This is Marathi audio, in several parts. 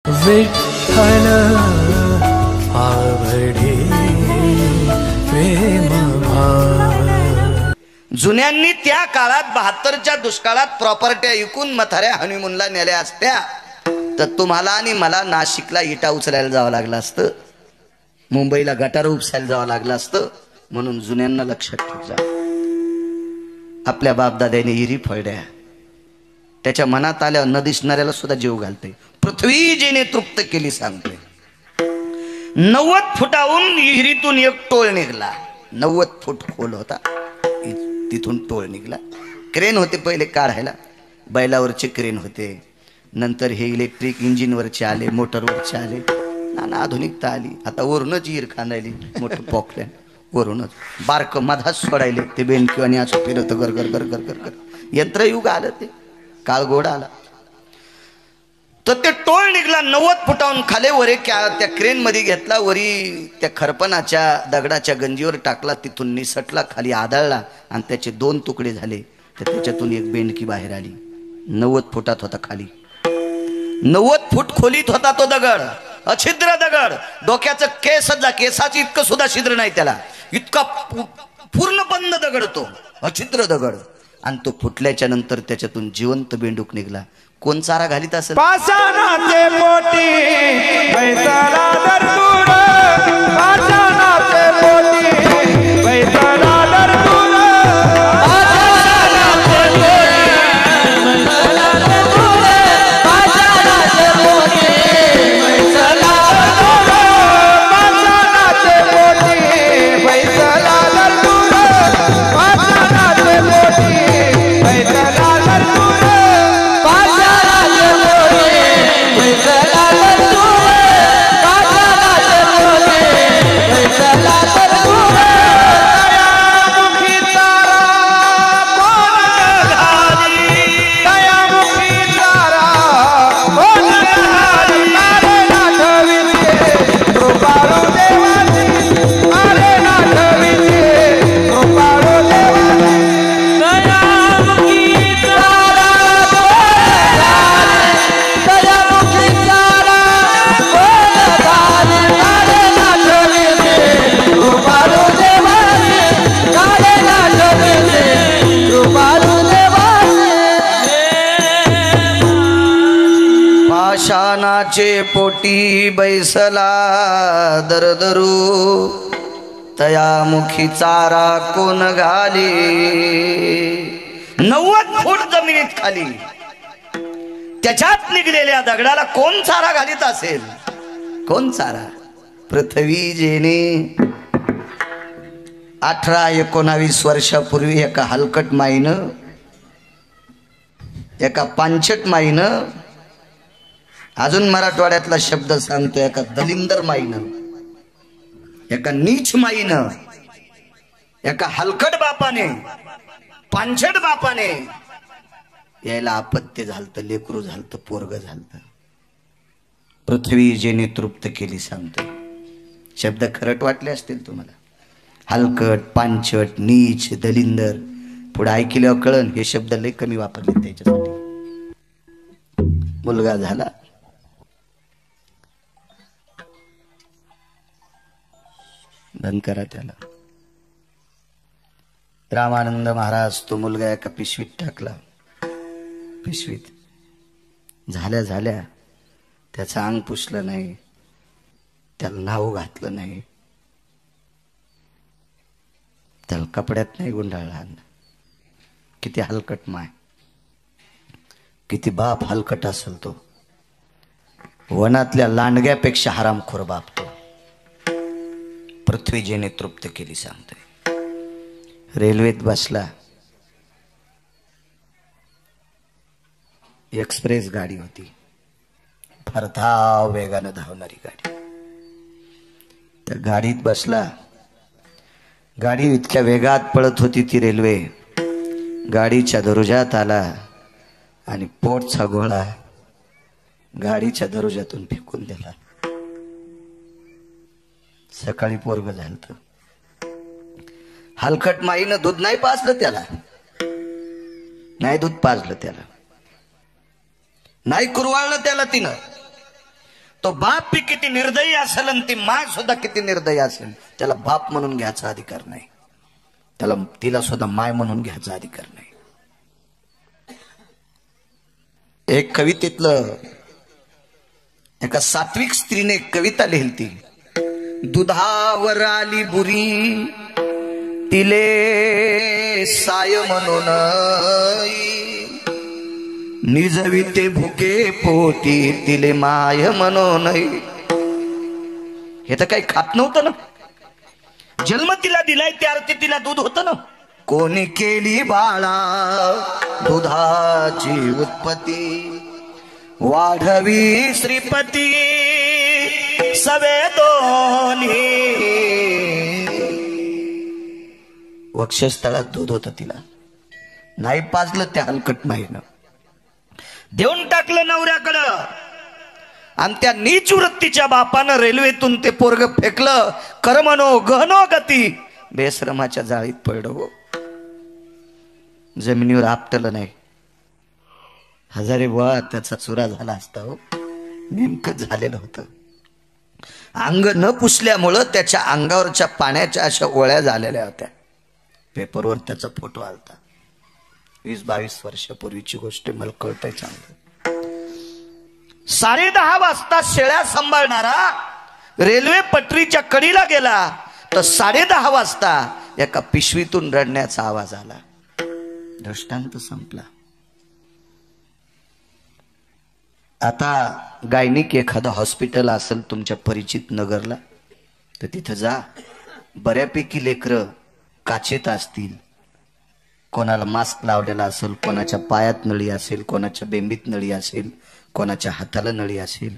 विठ्ठल आवडे प्रेम भाव। जुन्यांनी त्या काळात 72च्या दुष्काळात प्रॉपर्ट्या विकून म्हाताऱ्या हनीमूनला नेल्या असत्या तर तुम्हाला आणि मला नाशिकला इटा उचलायला जावं लागलं असतं, मुंबईला गटार उपसायला जावं लागलं असतं। म्हणून जुन्यांना लक्षात ठेव जा, आपल्या बापदाद्याने हिरी फळड्या त्याच्या मनात आल्या न दिसणाऱ्याला सुद्धा जीव घालते। पृथ्वी जिने तृप्त केली सांगते। 90 फुटाहून विहिरीतून एक टोळ निघला, 90 फूट खोल होता, तिथून टोळ निघला। क्रेन होते पहिले काढायला, बैलावरचे क्रेन होते, नंतर हे इलेक्ट्रिक इंजिनवरचे आले, मोटरवरचे आले, नाना आधुनिकता आली। आता वरूनच हिर खांदायली, मोठं पॉकलॅन वरूनच बारक मधाच सोडायले, ते बेंडकी आणि असं फिरत गर गर गर गर गर गर यंत्रयुग आलं, ते काळगोड आला। तर ते टोळ निघला 90 फुटाहून खाली, वरे त्या क्रेन मध्ये घेतला, वरी त्या खरपणाच्या दगडाच्या गंजीवर टाकला, तिथून निसटला, खाली आदळला आणि त्याचे 2 तुकडे झाले। तर त्याच्यातून एक बेंडकी बाहेर आली। 90 फुटात होता खाली, 90 फूट खोलीत होता तो दगड, अछिद्र दगड, डोक्याचं केसाचं इतकं सुद्धा छिद्र नाही त्याला, इतका पूर्ण बंद दगड तो, अछिद्र दगड। आणि तो फुटल्याच्या नंतर त्याच्यातून जिवंत बेंडूक निघला। कोण चारा घालीत असेल? पाषाणाचे पोटी बैसाला दरदूर, पाषाणाचे पोटी बैसाला दरदूर, पाषाणाचे पोटी बैसला दरदरू, तयामुखी चारा कोण घाली। 90 फूट जमिनीत खाली, त्याच्यात निघलेल्या दगडाला कोण चारा घालीत असेल? कोण चारा? पृथ्वी जेने 18-19 वर्षापूर्वी एका हलकट माईनं, एका पांचट माईनं, अजून मराठवाड्यातला शब्द सांगतो, एका दलिंदर माईनं, एका नीच माईनं, एका हलकट बापाने, पांचट बापाने यायला अपत्य झालत, लेकरू झालत, पोरग झालत। पृथ्वी जेने तृप्त केली सांगतो। शब्द खरट वाटले असतील तुम्हाला, हलकट, पांचट, नीच, दलिंदर, पुढे ऐकल्यावर कळण हे शब्द लय कमी वापरले त्याच्यासाठी। मुलगा झाला, बंद करा त्याला। रामानंद महाराज तो मुलगा एका पिशवीत टाकला, पिशवीत झाल्या झाल्या त्याचं अंग पुसलं नाही, त्याला नाव घातलं नाही, त्याला कपड्यात नाही गुंडाळला। किती हलकट माय, किती बाप हलकट असेल तो, वनातल्या लांडग्यापेक्षा हरामखोर बाप तो। पृथ्वी जेने तृप्त केली सांगते। रेल्वेत बसला, एक्सप्रेस गाडी होती, फार धाव वेगानं धावणारी गाडी। त्या गाडीत बसला, गाडी इतक्या वेगात पळत होती ती रेल्वे, गाडीच्या दरुजात आला आणि पोटचा गोळा गाडीच्या दरुजातून फेकून दिला। सकाळी पोरग झालत, हलकट माईनं दूध नाही पाजलं त्याला, नाही दूध पाजलं त्याला, नाही कुरवाळलं त्याला तिनं, तो बाप बी किती निर्दयी असेल आणि ती माय सुद्धा किती निर्दयी असेल, त्याला बाप म्हणून घ्यायचा अधिकार नाही, त्याला तिला सुद्धा माय म्हणून घ्यायचा अधिकार नाही. एक कवितेतलं एका सात्विक स्त्रीने एक कविता लिहिली. दुधावर आली बुरी तिले साय म्हणून, निजविते भुके पोटी तिले माय म्हणून. हे तर काही खात नव्हतं ना, जन्म तिला दिलाय त्या अर्थी तिला दूध होतं ना. कोणी केली बाळा दुधाची उत्पत्ती, वाढवी श्रीपती सवे दोन्ही. वक्षस्थळात दूध होतं तिला, नाही पाजलं त्या हलकट माईनं, देऊन टाकलं नवऱ्याकडं. आणि त्या नीच वृत्तीच्या बापानं रेल्वेतून ते पोरग फेकलं. कर्मनो गहनो गती, बेश्रमाच्या जाळीत पडलं हो, जमिनीवर आपटलं नाही. हजारे बुवा त्याचा चुरा झाला असता हो, नेमकं झालेलं होतं. अंग न पुसल्यामुळं त्याच्या अंगावरच्या पाण्याच्या अशा ओळ्या झालेल्या होत्या. पेपरवर त्याचा फोटो आलता. 20-22 वर्षापूर्वीची गोष्ट, मला कळतंय चांगलं. 10:30 वाजता शेळ्या सांभाळणारा रेल्वे पटरीच्या कडीला गेला तर 10:30 वाजता एका पिशवीतून रडण्याचा आवाज आला. दृष्टांत संपला. आता गायनिक एखादं हॉस्पिटल असेल तुमच्या परिचित नगरला, तर तिथं जा. बऱ्यापैकी लेकरं काचेत असतील, कोणाला मास्क लावलेला असेल, कोणाच्या पायात नळी असेल, कोणाच्या बेंबीत नळी असेल, कोणाच्या हाताला नळी असेल.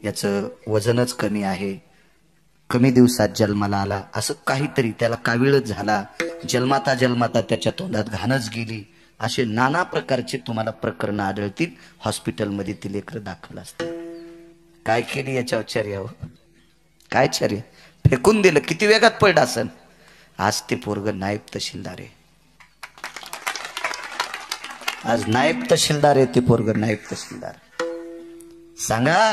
याचं वजनच कमी आहे, कमी दिवसात जन्माला आला, असं काहीतरी, त्याला कावीळच झाला, जन्माता जन्माता त्याच्या तोंडात घाणच गेली, असे नाना प्रकारचे तुम्हाला प्रकरण आढळतील. हॉस्पिटलमध्ये ती लेकरं दाखल असतात. काय केली याच्यावर चर्या हो, काय चर्या? फेकून दिलं. किती वेगात पडलं असेल. आज ते पोरग नायब तहसीलदार आहे. आज नायब तहसीलदार आहे ते पोरग, नायब तहसीलदार. सांगा,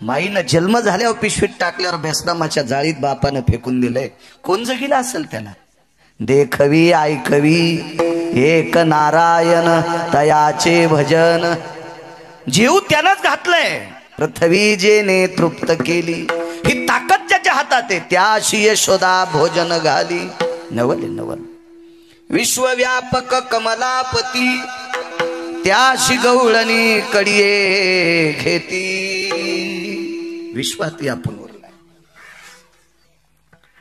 माईनं जन्म झाल्यावर पिशवीत टाकल्यावर बेसनामाच्या जाळीत बापानं फेकून दिलंय. कोण जगीला असेल त्याला? देखवी ऐकवी एक नारायण तयाचे भजन, जीव त्यानंच घातलंय. पृथ्वी जेने तृप्त केली, ही ताकद ज्याच्या हातात आहे त्याशी यशोदा भोजन घाली. नवल नवल. विश्वव्यापक कमलापती त्याशी गवळणी कडिये घेती. विश्वात व्यापून उरलाय.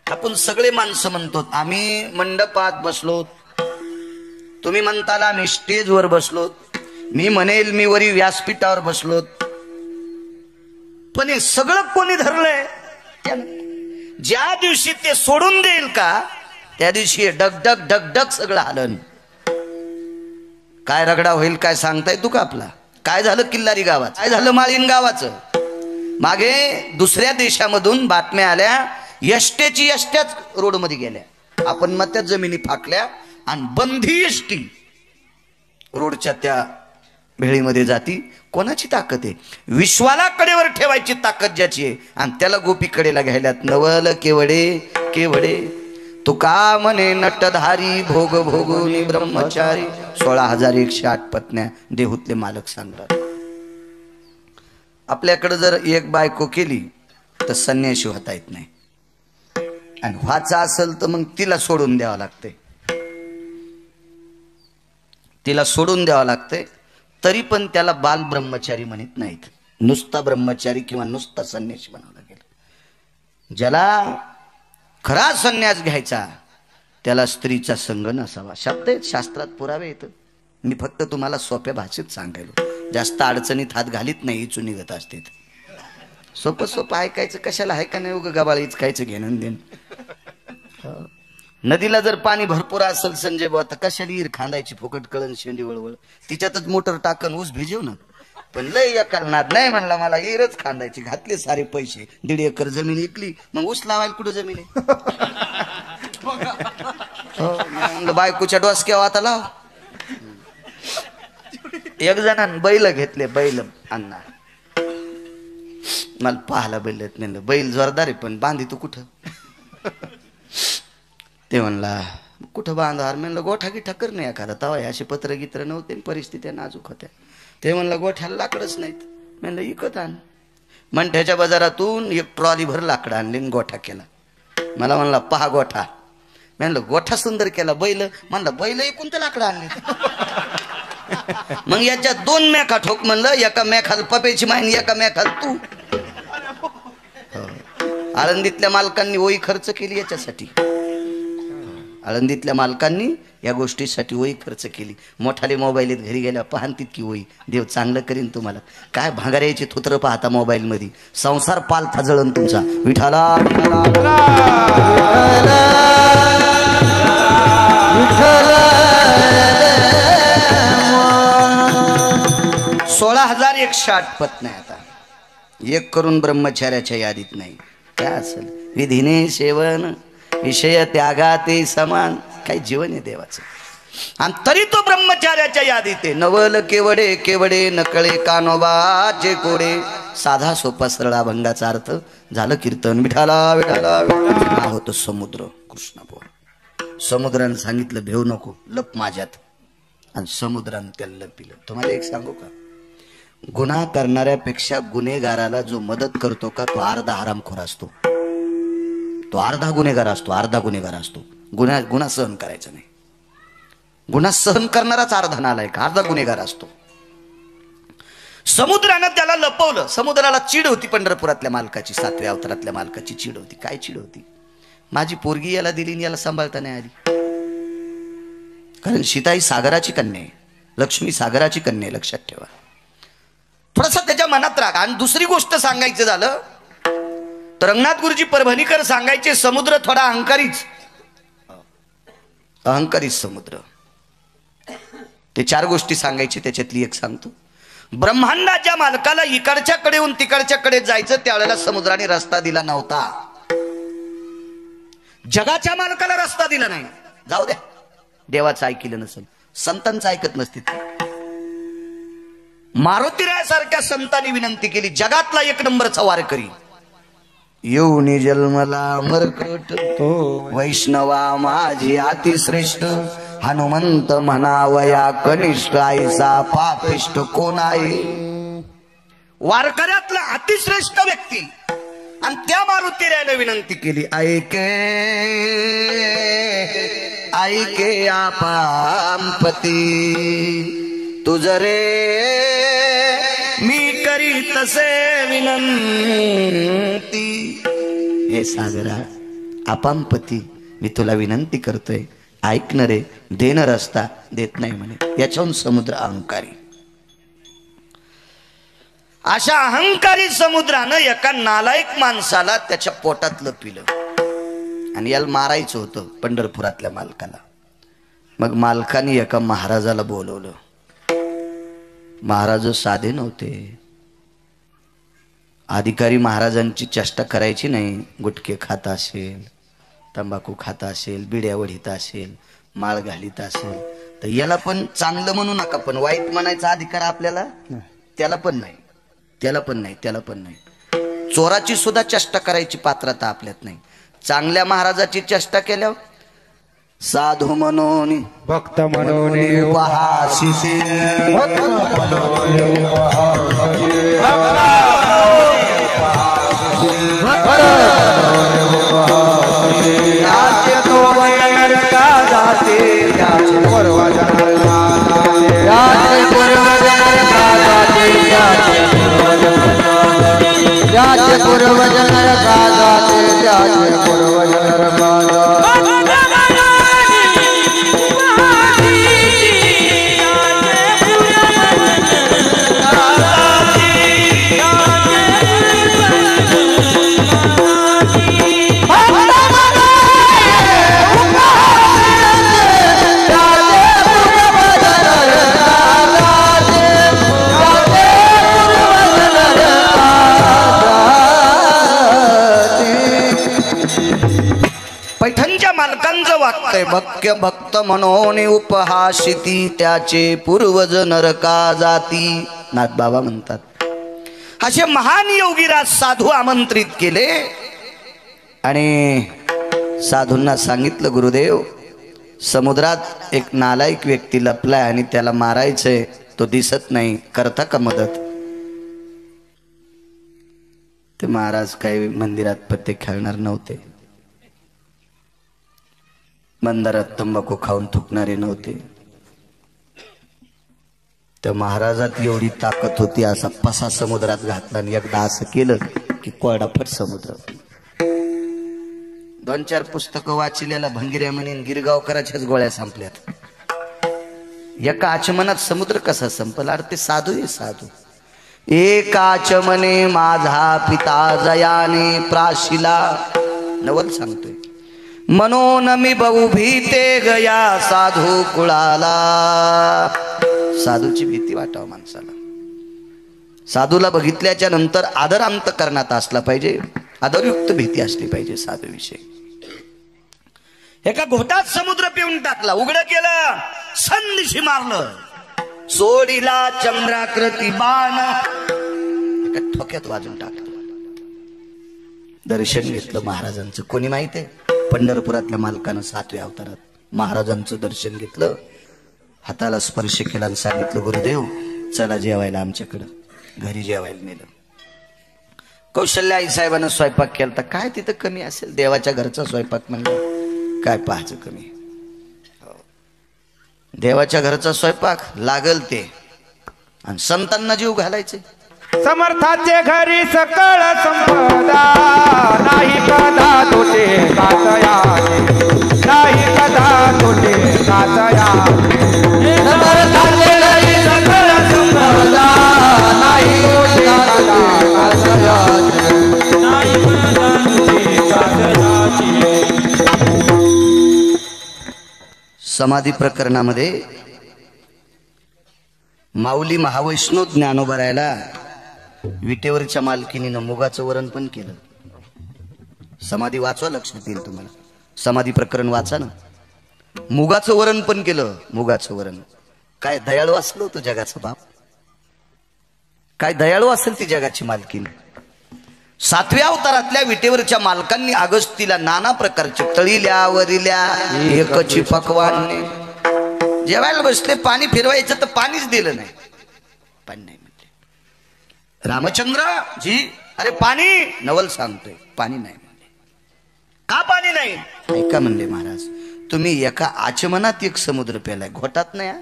आपण सगळे माणसं म्हणतो आम्ही मंडपात बसलो, तुम्ही म्हणताल आम्ही स्टेजवर बसलो, मी म्हणेल मी वरी व्यासपीठावर बसलो, पण हे सगळं कोणी धरलंय? ज्या दिवशी ते सोडून देईल का त्या दिवशी डगडग डगडग सगळं आलं. काय रगडा होईल काय सांगताय तू का आपला? काय झालं किल्लारी गावात, काय झालं माळीन गावाचं? मागे दुसऱ्या देशामधून बातम्या आल्या, यष्ट्याची यष्ट्याच रोडमध्ये गेल्या, आपण मग त्या जमिनी फाकल्या आणि बंधी यष्टी रोडच्या त्या भेळीमध्ये जाती. कोणाची ताकद आहे? विश्वाला कडेवर ठेवायची ताकद ज्याची आहे, आणि त्याला गोपी कडेला घ्यायल्यात. नवल केवडे केवडे. तुका म्हणे नटधारी भोग भोगुनी ब्रह्मचारी. 16,108 पत्न्या देहूतले मालक सांगतात. आपल्याकडे जर एक बायको केली तर संन्याशी होता येत नाही, आणि व्हाचा असेल तर मग तिला सोडून द्यावं लागते, तिला सोडून द्यावं लागते. तरी पण त्याला बाल ब्रह्मचारी म्हणत नाहीत, नुसता ब्रह्मचारी किंवा नुसता संन्यासी म्हणावं लागेल. ज्याला खरा संन्यास घ्यायचा त्याला स्त्रीचा संग नसावा. शब्द आहेत, शास्त्रात पुरावे येतं. मी फक्त तुम्हाला सोप्या भाषेत सांगायलो, जास्त अडचणीत हात घालीत नाही, इचू निघत असते. सोपं सोपं ऐकायचं कशाला, आहे का नाही? उगं गबाळीच खायचं घेणं देण. नदीला जर पाणी भरपूर असेल संजय बुवा तर कशाला ईर खांदायची फुकट कळण शेंडी वळवळ, तिच्यातच मोटर टाकन ऊस भिजव ना. पण लय करणार नाही म्हणला, मला ईरच खांदायची. घातले सारे पैसे, 1.5 एकर जमीन विकली, मग ऊस लावायला कुठं जमीन आहे? बायकोच्या डोसक्यावर आता लाव. एक जणांनी बैल घेतले, बैल अण्णा मला पाहायला बैल म्हणलं बैल जोरदार आहे पण बांधी तू कुठं ते म्हणला कुठं बांधार म्हणलं गोठा गिठा कर नाही एखादा तवा असे पत्र गित्र नव्हते परिस्थिती नाजूक होत्या ते म्हणलं गोठ्याला लाकडच नाहीत म्हणलं इकत आण मंठ्याच्या बाजारातून एक ट्रॉली भर लाकडं आणली गोठा केला मला म्हणला पहा गोठा म्हणलं गोठा सुंदर केला बैल म्हणलं बैल एकूण तर लाकडं आणले मग याच्या 2 मेखा ठोक म्हणलं एका मेखाल पपेची माहिती एका मेखाल तू आळंदीतल्या मालकांनी ओई खर्च केली याच्यासाठी आळंदीतल्या मालकांनी या गोष्टीसाठी ओई खर्च केली मोठाले मोबाईल घरी गेल्या पाहन तितकी ओई देव चांगलं करीन तुम्हाला काय भांगाऱ्याची थोत्र पाहता मोबाईल मध्ये संसार पालथा जळण तुमचा विठाला 16,108 पत्न्या आता एक करून ब्रह्मचार्याच्या यादीत नाही काय असेल विधीने सेवन विषय त्यागाते समान काय जीवन आहे देवाचं आणि तरी तो ब्रह्मचार्याच्या यादीत आहे नवल केवडे केवडे नकळे कानोबाचे कोडे साधा सोपा सरळ अभंगाचा अर्थ झालं कीर्तन विठाला विठाला विठाला होतो समुद्र कृष्ण समुद्रानं सांगितलं भेऊ नको लप माझ्यात आणि समुद्रानं त्याला लपिलं तुम्हाला एक सांगू का गुन्हा करणाऱ्यापेक्षा गुन्हेगाराला जो मदत करतो का तो अर्धा हरामखोर असतो तो अर्धा गुन्हेगार असतो गुन्हा सहन करायचा नाही गुन्हा सहन करणाराच अर्धा नालायक अर्धा गुन्हेगार असतो समुद्रानं त्याला लपवलं समुद्राला चीड होती पंढरपुरातल्या मालकाची 7व्या अवतारातल्या मालकाची चीड होती काय चीड होती माझी पोरगी याला दिली आणि याला सांभाळता नाही आली कारण सीताई सागराची कन्या आहे लक्ष्मी सागराची कन्या आहे लक्षात ठेवा थोडासा त्याच्या मनात राग आणि दुसरी गोष्ट सांगायचं झालं तर रंगनाथ गुरुजी परभणीकर सांगायचे समुद्र थोडा अहंकारीच समुद्र ते 4 गोष्टी सांगायचे त्याच्यातली एक सांगतो ब्रह्मांडाच्या मालकाला इकडच्याकडे येऊन तिकडच्याकडे जायचं त्यावेळेला समुद्राने रस्ता दिला नव्हता जगाच्या मालकाला रस्ता दिला नाही जाऊ द्या देवाचं ऐकलं नसेल संतांचं ऐकत नसतील मारुतीरायासारख्या संतांनी विनंती केली जगातला 1 नंबरचा वारकरी येऊनी जन्मला मरकट वैष्णवा माझी अतिश्रेष्ठ हनुमंत म्हणावया कनिष्ठ आईचा पापिष्ट कोण आहे वारकऱ्यातला अतिश्रेष्ठ व्यक्ती आणि त्या मारुतीरायाने विनंती केली ऐके आपांपती तुझ रे मी करी तसे विनंती हे सागरा आपांपती मी तुला विनंती करतोय ऐक न रे देन रस्ता देत नाही म्हणे याच्याहून समुद्र अहंकारी अशा अहंकारी समुद्रानं एका नालायक माणसाला त्याच्या पोटातलं पिलं आणि याला मारायचं होतं पंढरपुरातल्या मालकाला मग मालकाने एका महाराजाला बोलवलं महाराज साधे नव्हते अधिकारी महाराजांची चेष्टा करायची नाही गुटखे खात असेल तंबाखू खाता असेल बिड्या वढीत असेल माळ घालीत असेल तर याला पण चांगलं म्हणू नका पण वाईट म्हणायचा अधिकार आपल्याला त्याला पण नाही चोराची सुद्धा चेष्टा करायची पात्रता आपल्यात नाही चांगल्या महाराजाची चेष्टा केल्यावर साधू म्हणून भक्त म्हणून पैठणच्या मालकांचं वाक्य भक्य भक्त म्हणून उपहासिती त्याचे पूर्वज नरका जाती नाथ बाबा म्हणतात असे महान योगीराज साधू आमंत्रित केले आणि साधूंना सांगितलं, गुरुदेव समुद्रात एक नालायक व्यक्ती लपलाय आणि त्याला मारायचंय, तो दिसत नाही, करता का मदत? ते महाराज काही मंदिरात पत्ते खेळणार नव्हते, मंदिरात तंबाखू खाऊन थुकणारे नव्हते. त्या महाराजात एवढी ताकद होती, असा पसा समुद्रात घातला आणि एकदा असं केलं की कोरडाफट समुद्र. 2-4 पुस्तकं वाचलेला भंगिऱ्या म्हणून गिरगावकराच्याच गोळ्या संपल्यात. एका आचमनात समुद्र कसा संपल? अरे ते साधू आहे साधू. एक आचमने माझा पिता जयाने प्राशिला, नवल सांगतोय. मनोन मी बहु भीते गया साधू कुळाला. साधूची भीती वाटावं माणसाला. साधूला बघितल्याच्या नंतर आदर अंतकरणात असला पाहिजे, आदरयुक्त भीती असली पाहिजे साधूविषयी. एका घोटात समुद्र पिऊन टाकला, उघडं केलं, संदिशी मारलं, सोडीला चंद्राकृती बाण, एका ठोक्यात वाजून टाकलं. दर्शन घेतलं महाराजांचं. कोणी माहित आहे? पंढरपुरातल्या मालकानं 7व्या अवतारात महाराजांचं दर्शन घेतलं, हाताला स्पर्श केला आणि सांगितलं, गुरुदेव चला जेवायला आमच्याकडं. घरी जेवायला नेलं. कौशल्या आई साहेबांना स्वयंपाक केला. तर काय तिथं कमी असेल? देवाच्या घरचा स्वयंपाक म्हणलं काय पाहायचं कमी? देवाच्या घरचा स्वयंपाक लागल ते, आणि संतांना जीव घालायचे. समर्थाचे घरी सकळ संपदा, नाही कदा तोटे साचया, नाही कदा तोटे साचया. समर्थाचे घरी सकळ संपदा, नाही तोटे साचया, नाही कदा तोटे साचया. समाधी प्रकरणामध्ये माऊली महावैष्णव ज्ञानोबरायला विटेवरच्या मालकीनीनं मुगाचं वरण पण केलं. समाधी वाचवा, लक्षात येईल तुम्हाला. समाधी प्रकरण वाचा ना. मुगाचं वरण पण केलं. मुगाचं वरण. काय दयाळू असलो तो जगाचा बाप, काय दयाळू असेल ती जगाची मालकीन. 7व्या अवतारातल्या विटेवरच्या मालकांनी अगस्तीला नाना प्रकारचे तळील्या वरिल्या एकची पकवान जेवायला बसले. पाणी फिरवायचं तर पाणीच दिलं नाही. पाणी नाही म्हणते. रामचंद्र जी अरे पाणी, नवल सांगतोय पाणी नाही म्हणले. का पाणी नाही? ऐका म्हणले महाराज, तुम्ही एका आचमनात एक समुद्र प्यालाय, घोटात नाही.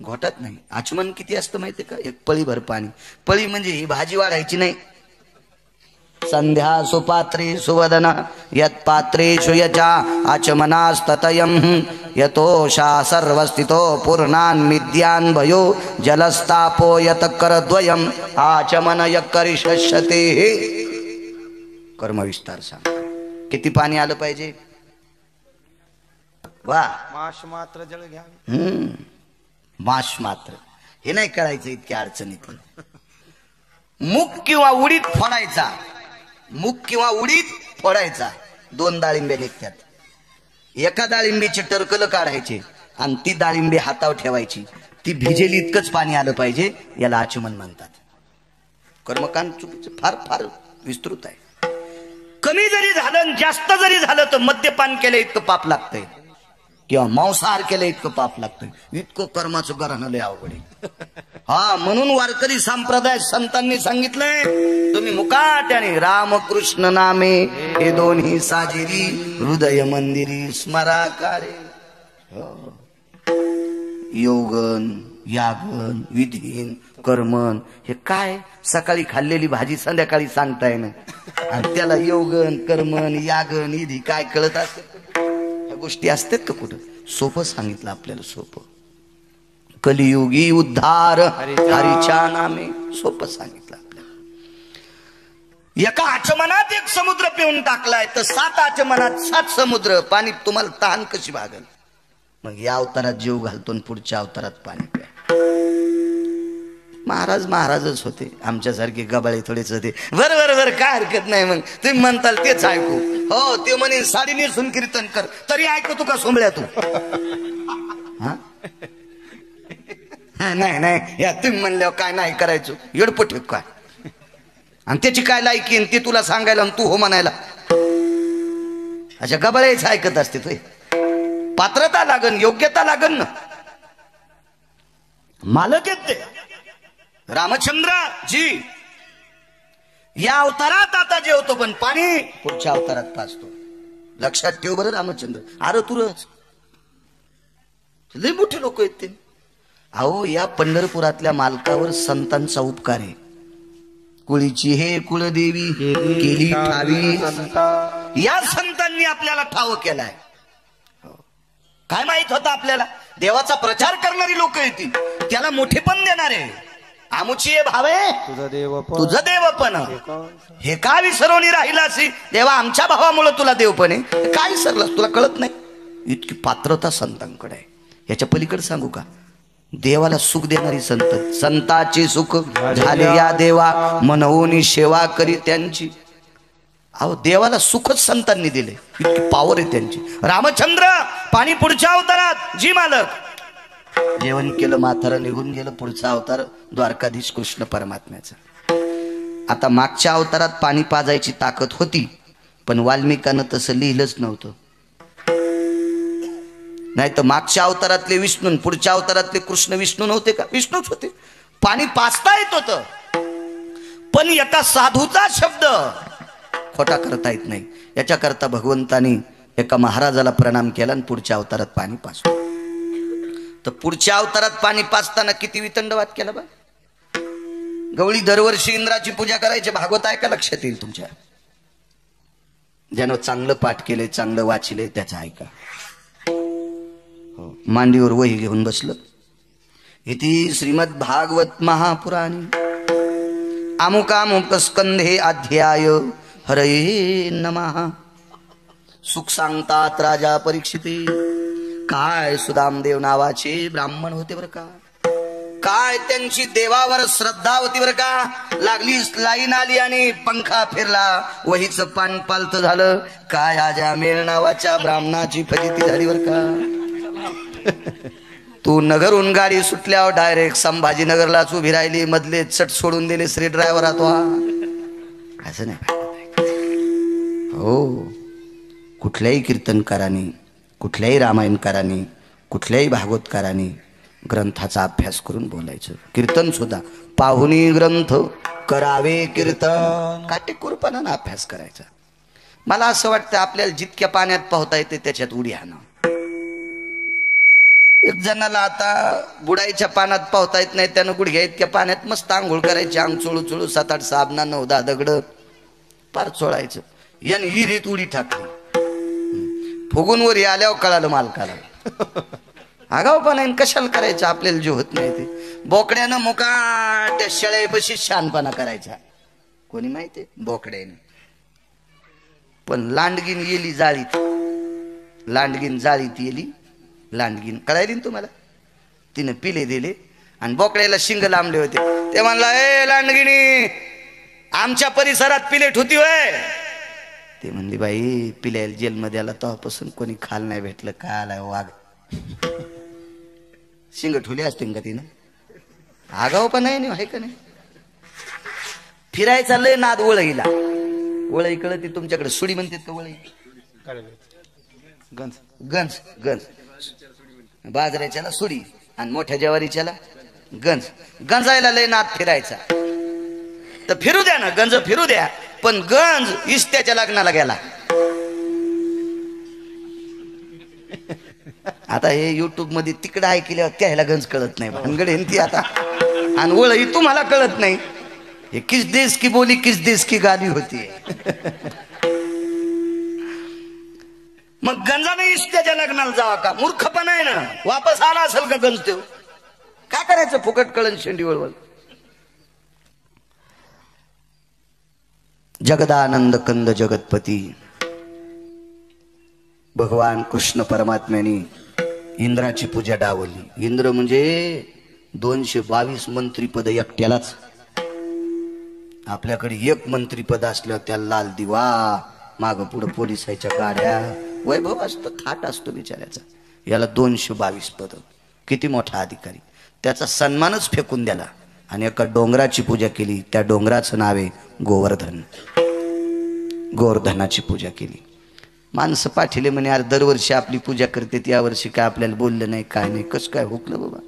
घोटात नाही. आचमन किती असतं माहितीये का? एक पळीभर पाणी. पळी म्हणजे ही भाजी वाढायची नाही. संध्या सुपात्री सुवदना यत् पात्रेषु यचा आचमनास्ततयं यतोषा सर्वस्थितो पूर्णान् मिद्यान् भयो जलस्तापो यत करद्वयम् आचमन यकरिष्यते. कर्मविस्तार सांग. किती पाणी आलं पाहिजे? वा, माश मात्र जळ घ्यावे. माश मात्र हे नाही करायचं इतक्या अडचणीत. मूग किंवा उडीद फोडायचा. मूग किंवा उडीद फोडायचा. 2 डाळिंबे निघतात. एका डाळिंबीचे टरकलं काढायचे आणि ती डाळिंबी हातावर ठेवायची. ती भिजेल इतकंच पाणी आलं पाहिजे. याला आचमन म्हणतात. कर्मकांड चुकीचं फार फार विस्तृत आहे. कमी जरी झालं जास्त जरी झालं तर मद्यपान केलं इतकं पाप लागतंय, किंवा मांसाहार केलं इतकं पाप लागतंय. इतकं कर्माचं घराणं लय अवघड आहे. हा, म्हणून वारकरी संप्रदाय संतांनी सांगितलंय, तुम्ही मुकाट्याने रामकृष्ण नामे हे दोन्ही साजिरी हृदय मंदिरी स्मराकारे. योगन यागन विधीन कर्मन हे काय? सकाळी खाल्लेली भाजी संध्याकाळी सांगताय ना, आणि त्याला योगन कर्मन यागन विधी काय कळत असत? ह्या गोष्टी असतात का कुठं? सोपं सांगितलं आपल्याला, सोपं. कलियुगी उद्धार हरीच्या नामे, सोपं सांगितलं आपल्याला. एका आचमनात एक समुद्र पिऊन टाकलाय तर 7 आचमनात 7 समुद्र. पाणी तुम्हाला तहान कशी भागल? मग या अवतारात जीव घालतो आणि पुढच्या अवतारात पाणी प्या. महाराज महाराजच होते, आमच्यासारखे गबाळे थोडेच होते. बरं काय हरकत नाही. मग तुम्ही म्हणताल तेच ऐकू. हो, ते म्हणे साडी नेसून कीर्तन कर, तरी ऐकू तू का सोंबळ्या तू? हा, नाही नाही या तुम्ही म्हणल्यावर काय नाही करायचं येडपट काय आणि त्याची काय लायकी ती तुला सांगायला आणि तू हो म्हणायला अशा गबाळेच ऐकत असते तुझे पात्रता लागन योग्यता लागन ना मालक येत ते रामचंद्र जी या अवतारात आता जेवतो पण पाणी पुढच्या अवतारात पाचतो लक्षात ठेव बरं रामचंद्र अरे तुरच लय मोठे लोक आहेत ते अहो या पंढरपुरातल्या मालकावर संतांचा उपकार आहे कुळीची हे कुळदेवी केली ठावी या संतांनी आपल्याला ठाव केलाय काय माहित होतं आपल्याला देवाचा प्रचार करणारी लोक येतील त्याला मोठे पण देणारे आमुची भावे तुझं देवपण हे का विसरवणी राहिलासी देवा आमच्या भावामुळे तुला देवपण आहे काय विसरलास तुला कळत नाही इतकी पात्रता संतांकडे आहे याच्या पलीकडे सांगू का देवाला सुख देणारी संत संताचे सुख झाले या देवा मनवून सेवा करी त्यांची अहो देवाला सुखच संतांनी दिले इतकी पावर आहे त्यांची रामचंद्र पाणी पुढच्या अवतारात जी मालक जेवण केलं म्हातारं निघून गेलं पुढचा अवतार द्वारकाधीश कृष्ण परमात्म्याचा आता मागच्या अवतारात पाणी पाजायची ताकद होती पण वाल्मिकानं तसं लिहिलंच नव्हतं नाही तर मागच्या अवतारातले विष्णू पुढच्या अवतारातले कृष्ण विष्णू नव्हते का विष्णूच होते पाणी पाजता येत होतं पण एका साधूचा शब्द खोटा करता येत नाही याच्याकरता भगवंतानी एका महाराजाला प्रणाम केला आणि पुढच्या अवतारात पाणी पाजलं तर पुढच्या अवतारात पाणी पाजताना किती वितंडवाद केला बा गवळी दरवर्षी इंद्राची पूजा करायची भागवत आहे का लक्षात येईल तुमच्या ज्यानं चांगलं पाठ केलंय चांगलं वाचिलंय त्याचं ऐका मांडीवर वही घेऊन बसलं इति श्रीमद भागवत महापुराणी अमुकामुक स्कंधे अध्याय हरये नमः सुख सांगतात राजा परीक्षिते काय सुदामदेव नावाचे ब्राह्मण होते बर का काय त्यांची देवावर श्रद्धा होती बर का लागली लाईन आली आणि पंखा फिरला वहीच पान पालत झालं काय आजामेळ नावाच्या ब्राह्मणाची फजिती झाली बर का तू नगरहून गाडी सुटल्यावर डायरेक्ट संभाजीनगरलाच उभी राहिली मधले चट सोडून दिले श्री ड्रायव्हर तो असं नाही हो कुठल्याही कीर्तनकारांनी कुठल्याही रामायणकारांनी कुठल्याही भागवतकारांनी ग्रंथाचा अभ्यास करून बोलायचं कीर्तन सुद्धा पाहुणी ग्रंथ करावे कीर्तन काटेकोरपणानं अभ्यास करायचा मला असं वाटतं आपल्याला जितक्या पाण्यात पोहता येते त्याच्यात उडी आणा एक जणाला आता बुडायच्या पाण्यात पोहता येत नाही त्यानं गुडघ्या इतक्या पाण्यात मस्त आंघोळ करायची अंग चोळू चोळू 7-8 साबणा 9-10 दगड पार चोळायचं याने हिरीत उडी टाकली फुगून वर आल्यावर कळालं मालकाला आगाव पण कशाला करायचं आपल्याला जे होत नाही ते बोकड्यानं मुकाट शेळ्यापाशी शानपणा करायचा कोणी माहिती बोकड्याने पण लांडगीन येली जाळीत लांडगीन जाळीत येली लांडगीन कळायली ना तुम्हाला तिने पिले दिले आणि बोकड्याला शिंग लांबले होते ते म्हणला ए लांडगिनी आमच्या परिसरात पिलेट होती होय ते म्हणली बाई पिल्याला जेलमध्ये आला तेव्हापासून कोणी खाल नाही भेटलं काय आलाय वाघ शिंग ठुले असते का तिनं आगाव पण नाही आहे का नाही फिरायचा लय नाद वळईला वळई कळती तुमच्याकडे सुडी म्हणतात का वळई गंज गंज गंज बाजऱ्याच्याला सुडी आणि मोठ्या ज्वारीच्याला गंज गंजायला लय नाद फिरायचा तर फिरू द्या ना गंज फिरू द्या पण गंज इस्त्याच्या लग्नाला गेला आता हे युट्यूब मध्ये तिकडे ऐकल्यावर त्याला गंज कळत नाही भानगड ती आता आणि वळही तुम्हाला कळत नाही हे किस देश की बोली किस देश की गाली होती मग गंजाने इस्त्याच्या लग्नाला जावा का मूर्खपणा आहे ना वापस आला असेल का गंज देव काय करायचं फुकट कळण शेंडी वळवळ जगदानंद कंद जगतपती भगवान कृष्ण परमात्म्याने इंद्राची पूजा डावली इंद्र म्हणजे 222 मंत्रीपद एकट्यालाच आपल्याकडे एक मंत्रीपद असलं त्याला लाल दिवा माग पुढे पोलिसाच्या गाड्या वैभव असतं थाट असतो बिचाऱ्याचा याला 222 पद किती मोठा अधिकारी त्याचा सन्मानच फेकून दिला आणि एका डोंगराची पूजा केली. त्या डोंगराचं नाव आहे गोवर्धन. गोवर्धनाची पूजा केली. माणसं पाठीले म्हणे यार दरवर्षी आपली पूजा करते, यावर्षी काय आपल्याला बोललं नाही काय नाही. कसं काय हुकलं बाबा?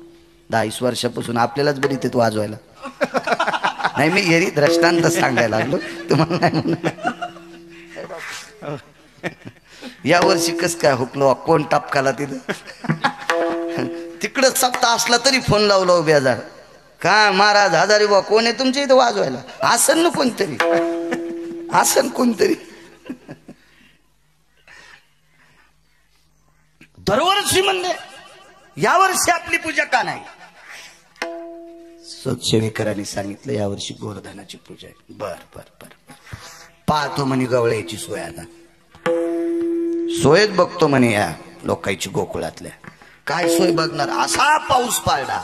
10-20 वर्षापासून आपल्यालाच बरी ते वाजवायला. नाही मी एरी दृष्टांत सांगायला लागलो तुम्हाला नाही म्हणा. या वर्षी कस काय हुकलो? कोण टापकाला तिथं? तिकडं सप्ताह असला तरी फोन लावला बेजार. का महाराज हजारी बा कोण आहे तुमच्या इथं वाजवायला? आसन ना कोणतरी, आसन कोणतरी. दरवर्षी म्हणले यावर्षी आपली पूजा का नाही? सेवेकरांनी सांगितलं यावर्षी गोवर्धनाची पूजा आहे. बर बर बर पाहतो म्हणे गवळ्याची सोय. आता सोयच बघतो म्हणे या लोकांची गोकुळातल्या. काय सोय बघणार? असा पाऊस पाडला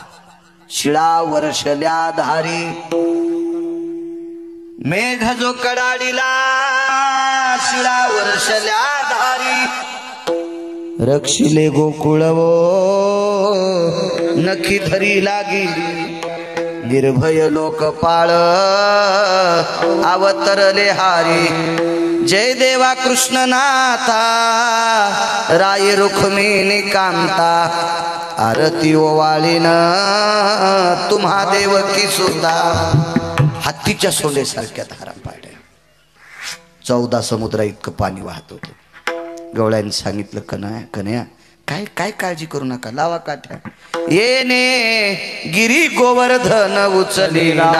शिळा वर्षल्या धारी, मेघ जो कडाडीला शिळा वर्षल्या धारी, रक्षिले गोकुळवो नखी धरी लागली, निर्भय लोकपाळ अवतरले हारी, जय देवा कृष्णनाथा राय रुक्मिणी कांता, आरती ओवाळीन तुम्हा देवकी सुद्धा. हत्तीच्या सोंडेसारख्या धारा पाड्या, 14 समुद्रा इतकं पाणी वाहत होतं. गवळ्यांनी सांगितलं कन्या काय काय काळजी करू नका, लावा काठ्या. येणे गिरी गोवर्धन उचलीला,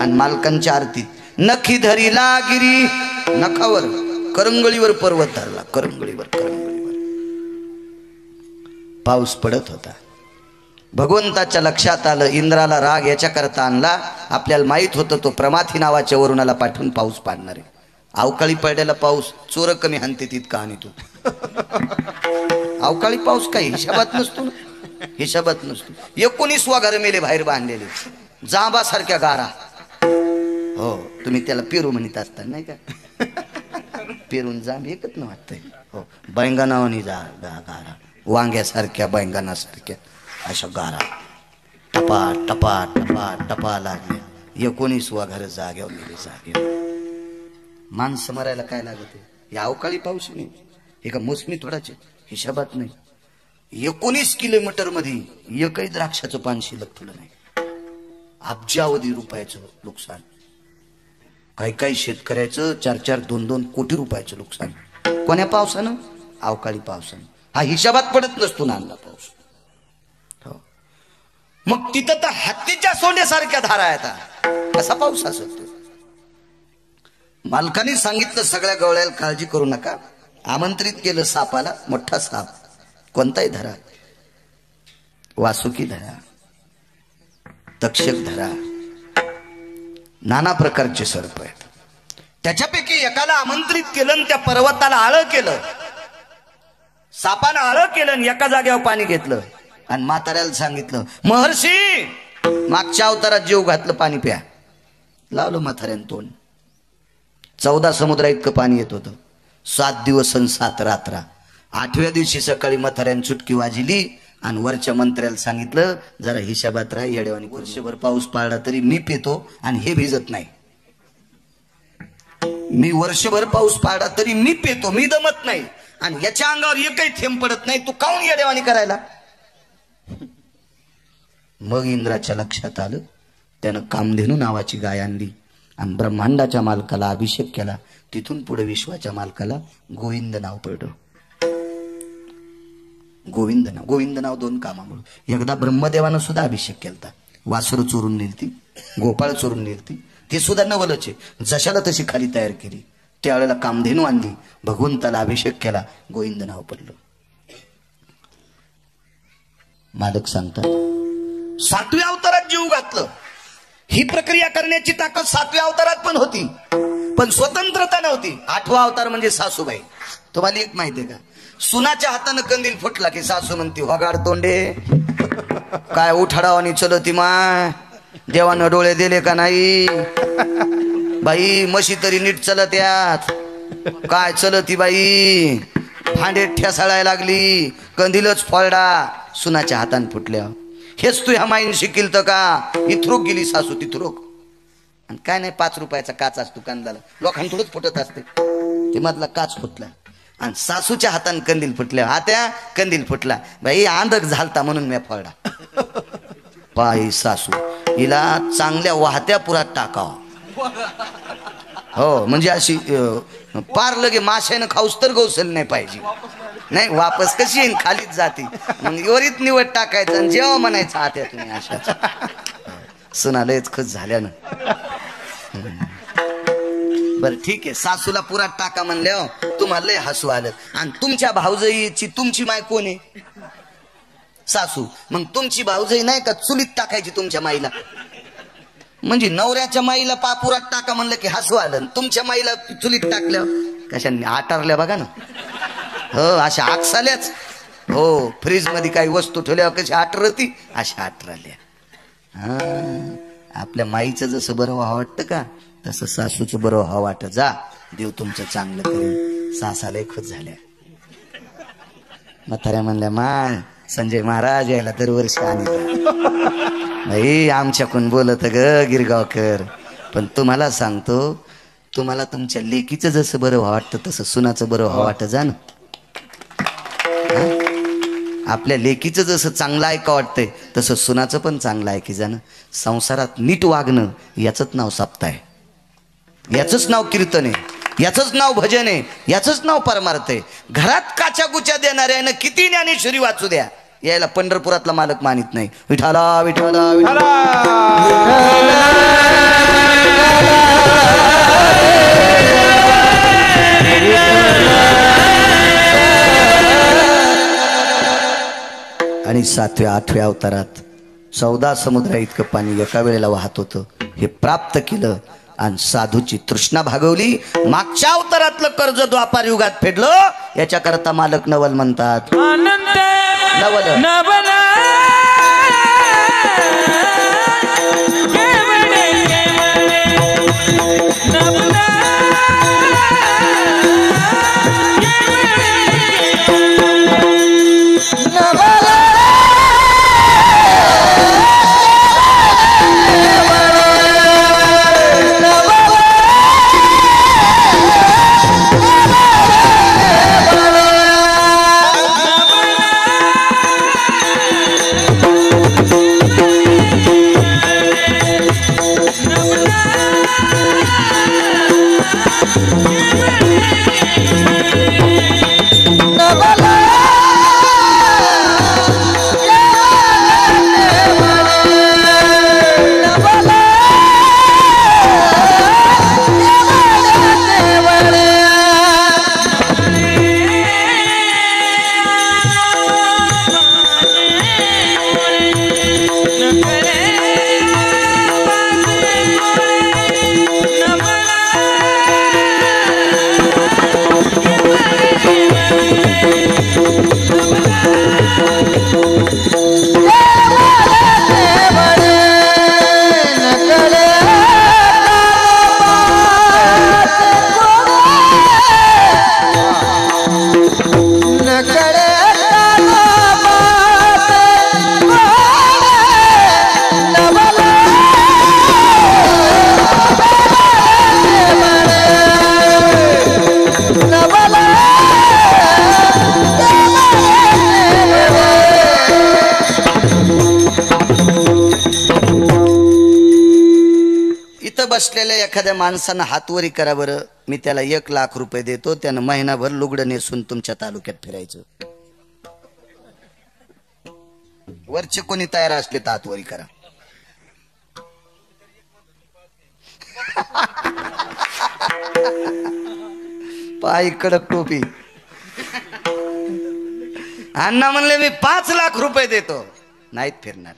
आणि मालकांच्या आरतीत नखी धरीला गिरी, नखावर करंगळीवर पर्वत धरला, करंगळीवर करंगळीवर. पाऊस पडत होता. भगवंताच्या लक्षात आलं इंद्राला राग याच्या करता आणला. आपल्याला माहित होतं तो प्रमाथी नावाच्या वरुणाला पाठवून पाऊस पाडणार आहे. अवकाळी पडलेला पाऊस चोर कमी हाणते तितका आणि तू. अवकाळी पाऊस काही हिशाबात नसतो, हिशाबात नसतो. 19 घर मेले बाहेर बांधलेले, जांबा सारख्या गारा. हो तुम्ही त्याला पेरू म्हणत असता नाही का? पेरून जांब एकच न वाटतंय. हो बैंगणावानी गारा, वांग्यासारख्या बैंगणासारख्या अशा गारा टपा टपा टपा टपा लागल्या. 19 घर जाग्यावर मेले जाग्यावर. माणसं मरायला काय लागत? या अवकाळी पाऊस नाही, हे का मोसमी थोडाचे हिशाबात नाही. 19 किलोमीटर मध्ये एकही द्राक्षाचं पान शिल्लक ठेवलं नाही. अब्जावधी रुपयाचं नुकसान. काही काही शेतकऱ्याचं 4-4, 2-2 कोटी रुपयाचं नुकसान. कोण्या पावसानं? अवकाळी पावसानं. हा हिशाबात पडत नसतो ना आणला पाऊस. हो मग तिथं तर हत्तीच्या सोंडेसारख्या धारा आहेत. कसा पाऊस असतो? मालकाने सांगितलं सगळ्या गवळ्याला काळजी करू नका. आमंत्रित केलं सापाला. मोठा साप, कोणताही धरा, वासुकी धरा, तक्षक धरा, नाना प्रकारचे सर्प आहेत. त्याच्यापैकी एकाला आमंत्रित केलं आणि त्या पर्वताला आळं केलं. सापानं आळं केलं आणि एका जागेवर पाणी घेतलं आणि म्हाताऱ्याला सांगितलं महर्षी मागच्या अवतारात जीव घातलं, पाणी प्या. लावलं म्हाताऱ्यानं तोंड. 14 समुद्रा इतकं पाणी येत होतं. 7 दिवस आणि 7 रात्रा. 8व्या दिवशी सकाळी म्हाताऱ्यानं चुटकी वाजली आणि वरच्या मंत्र्याला सांगितलं जरा हिशाबात राहा. येड्यावानी वर्षभर पाऊस पाळला तरी मी पेतो आणि हे भिजत नाही. मी वर्षभर पाऊस पाळला तरी मी पेतो, मी दमत नाही, आणि याच्या अंगावर एकही थेंब पडत नाही. तू काऊन येड्यावानी करायला? मग इंद्राच्या लक्षात आलं. त्यानं कामधेनू नावाची गाय आणली आणि ब्रह्मांडाच्या मालकाला अभिषेक केला. तिथून पुढे विश्वाच्या मालकाला गोविंद नाव पडलं. गोविंद नाव. गोविंद नाव 2 कामामुळे. एकदा ब्रह्मदेवानं सुद्धा अभिषेक केलता. वासर चोरून नेलती, गोपाळ चोरून नेलती, ते सुद्धा नवलच आहे. जशाला तशी खाली तयार केली. त्यावेळेला कामधेनू आणली, भगवंताला अभिषेक केला, गोविंद नाव पडलं. मालक सांगतात 7व्या अवतारात जीव घातलं. ही प्रक्रिया करण्याची ताकद 7व्या अवतारात पण होती, पण स्वतंत्रता नव्हती. 8वा अवतार म्हणजे सासूबाई. तुम्हाला एक माहिती आहे का? सुनाच्या हातानं कंदील फुटला की सासू म्हणती वगाड तोंडे, काय उठाडावानी चलती माय, देवानं डोळे दिले का नाही बाई, म्हशी तरी नीट चलत यात, काय चलती बाई, भांडे ठेसाळायला लागली, कंदीलच फोडा, सुनाच्या हातान फुटल्या. हेच तू ह्या माईन शिकील तर का? इथरूक गेली सासू तिथरूक. आणि काय नाही, 5 रुपयाचा काच असतो कंदाला, लोकांना थोडंच फुटत असते, ते मधला काच फुटला आणि सासूच्या हातान कंदील फुटल्या. हात्या कंदील फुटला, बाई आंधक झालता म्हणून मी फोडा. बाई सासू, हिला चांगल्या वाहत्या पुरात टाकाव. हो म्हणजे अशी पार लगे माशानं खाऊस तर गौसल नाही पाहिजे. नाही वापस कशी येईन, खालीच जाते. मग वरीत निवड टाकायचं आणि जेव्हा म्हणायचं आत्या तुम्ही अशाच. सुनालयच खुश झाल्यानं. बर ठीक आहे, सासूला पुरात टाका म्हणल्या तुम्हाला लय हसू आलं. आणि तुमच्या भाऊजाईची तुमची माय कोण आहे? सासू. मग तुमची भाऊजाई नाही का चुलीत टाकायची तुमच्या माईला? म्हणजे नवऱ्याच्या माईला पापुरात टाका म्हणलं की हसू आलं, तुमच्या माईला चुलीत टाकल्या कशाने आटारल्या बघा ना. हो अशा आकसाल्याच. हो फ्रीज मध्ये काही वस्तू ठेवल्यावर कशी आटरती, अशा आटरल्या. हा आपल्या माईचं जसं बरं व्हावं वाटतं का, तसं सासूचं बरं व्हावं वाटत. जा देव तुमचं चांगलं करेल. सासाला खुश झाल्या. म्हाताऱ्या म्हणल्या मा संजय महाराज यायला दरवर्षी आणि भाई आमच्याकडून बोलत ग गिरगावकर, पण तुम्हाला सांगतो, तुम्हाला तुमच्या लेकीचं जसं बरं व्हावं वाटतं तसं सुनाचं बरं व्हावं वाटतं. जा ना, आपल्या लेकीचं जसं चांगलं ऐका वाटतंय तसं सुनाचं पण चांगलं आहे की. जाणं संसारात नीट वागणं याचंच नाव सप्ताह आहे, याचंच नाव कीर्तन आहे, याचंच नाव भजन आहे, याचंच नाव परमार्थ आहे. घरात काच्या गुच्या देणाऱ्यानं किती ज्ञानेश्वरी वाचू द्या, यायला पंढरपुरातला मालक मानित नाही. विठाला विठाला विठाला. आणि 7व्या 8व्या अवतारात 14 समुद्रा इतकं पाणी एका वेळेला वाहत होतं. हे प्राप्त केलं आणि साधूची तृष्णा भागवली. मागच्या अवतारातलं कर्ज द्वापार युगात फेडलं. याच्याकरता मालक नवल म्हणतात. नवल नवल बसलेल्या एखाद्या माणसानं हातवरी करा बरं, मी त्याला 1 लाख रुपये देतो. त्यानं महिनाभर लुगडं नेसून तुमच्या तालुक्यात फिरायचं. वरचे कोणी तयार असले तर हातवरी करा. पाय कडक टोपी. अण्णा म्हणले मी 5 लाख रुपये देतो. नाहीत फिरणार,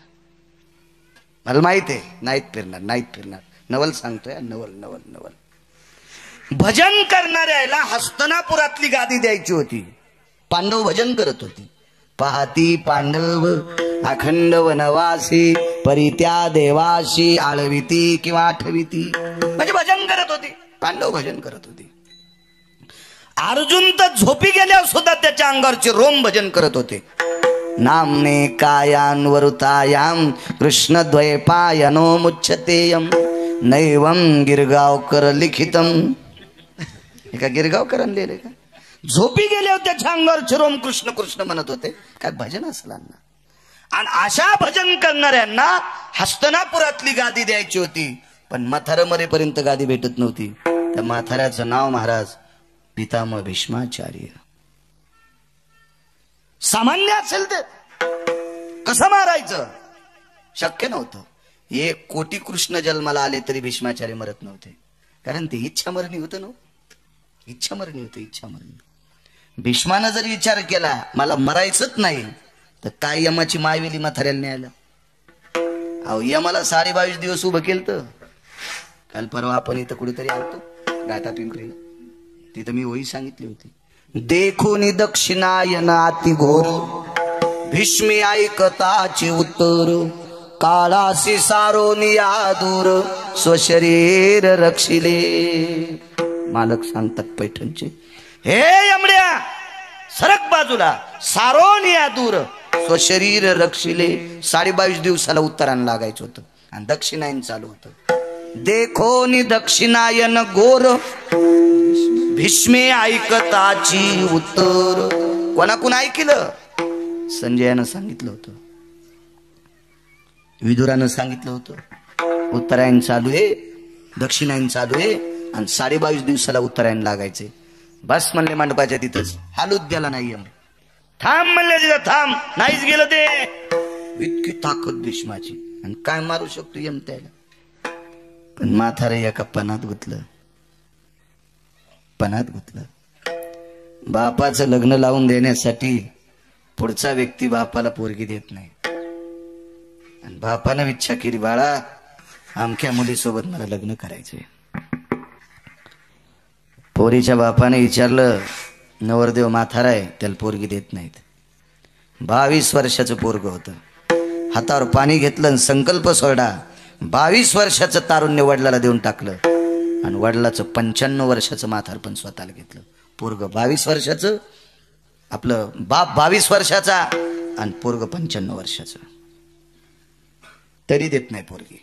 मला माहित आहे. नाहीत फिरणार, नाहीत फिरणार. नवल सांगतोय, नवल नवल नवल. भजन करणाऱ्याला हस्तनापुरातली गादी द्यायची होती. पांडव भजन करत होती. पाहती पांडव अखंड वनवासी, परित्या देवाशी आळविती किंवा आठविती. म्हणजे भजन करत होती, पांडव भजन करत होती. अर्जुन तर झोपी गेल्यावर सुद्धा त्याच्या अंगावरचे रोम भजन करत होते. नामने कायान्वरुतायाम कृष्णद्वैपायनो मुच्यतेयम नैवम गिरगावकर लिखितम. एका गिरगावकरांनी लिहिले का? झोपी गेल्यावर त्याच्या अंगावरचे रोम कृष्ण कृष्ण म्हणत होते. काय भजन असेल ना. आणि अशा भजन करणाऱ्यांना हस्तनापुरातली गादी द्यायची होती, पण म्हातारं मरेपर्यंत गादी भेटत नव्हती. त्या म्हाताऱ्याचं नाव महाराज पितामह भीष्माचार्य. सामान्य असेल तर कसं मारायचं शक्य नव्हतं. 1 कोटी कृष्ण जन्माला आले तरी भीष्माचार्य मरत नव्हते, कारण ते इच्छामरणी होतं ना. इच्छामरणी होतं, इच्छामरणी. भीष्मानं जर विचार केला मला मरायचंच नाही, तर काय यमाची मायवेली म्हाताऱ्याला न्यायला. अहो यमाला 22.5 दिवस उभं केलं. तर काल परवा आपण इथं कुठेतरी आलतो गाता पिंपरीला, तिथं मी वही सांगितली होती. देखोनी दक्षिणायन अति घोर भीष्मी ऐकताची उत्तर काळासी सारोनिया दूर स्वशरीर रक्षिले. मालक सांगतात पैठणचे, हे यमड्या सरक बाजूला, सारोनिया दूर स्वशरीर रक्षिले. 22.5 दिवसाला उत्तरायण लागायचं होतं आणि दक्षिणायन चालू होतं. देखोनी दक्षिणायन घोर भीष्मे ऐकताची उत्तर. कोणाकून ऐकलं? संजयानं सांगितलं होतं, विदुरानं सांगितलं होतं. उत्तरायण चालू आहे, दक्षिणायन चालू आहे आणि 22.5 दिवसाला उत्तरायण लागायचे. बस म्हणले मंडपाच्या तिथंच, हालूच द्याला नाही. थांब म्हणले तिथं, थांब. नाहीच गेलं ते. इतकी ताकद भीष्माची, आणि काय मारू शकतो यम त्याला. पण म्हातारे एका पणात गुतलं. बापाचं लग्न लावून देण्यासाठी पुढचा व्यक्ती बापाला पोरगी देत नाही, आणि बापानं इच्छा केली बाळा अमक्या मुलीसोबत मला लग्न करायचंय. पोरीच्या बापाने विचारलं, नवरदेव म्हातारा आहे त्याला पोरगी देत नाहीत. 22 वर्षाचं पोरग होतं. हातावर पाणी घेतलं आणि संकल्प सोडा. 22 वर्षाचं तारुण्य वडिलाला देऊन टाकलं, आणि वडिलाचं 95 वर्षाचं म्हातारपण स्वतःला घेतलं. पोरग 22 वर्षाचं, आपलं बाप 22 वर्षाचा आणि पोरग 95 वर्षाचं. तरी देत नाही पोरगी.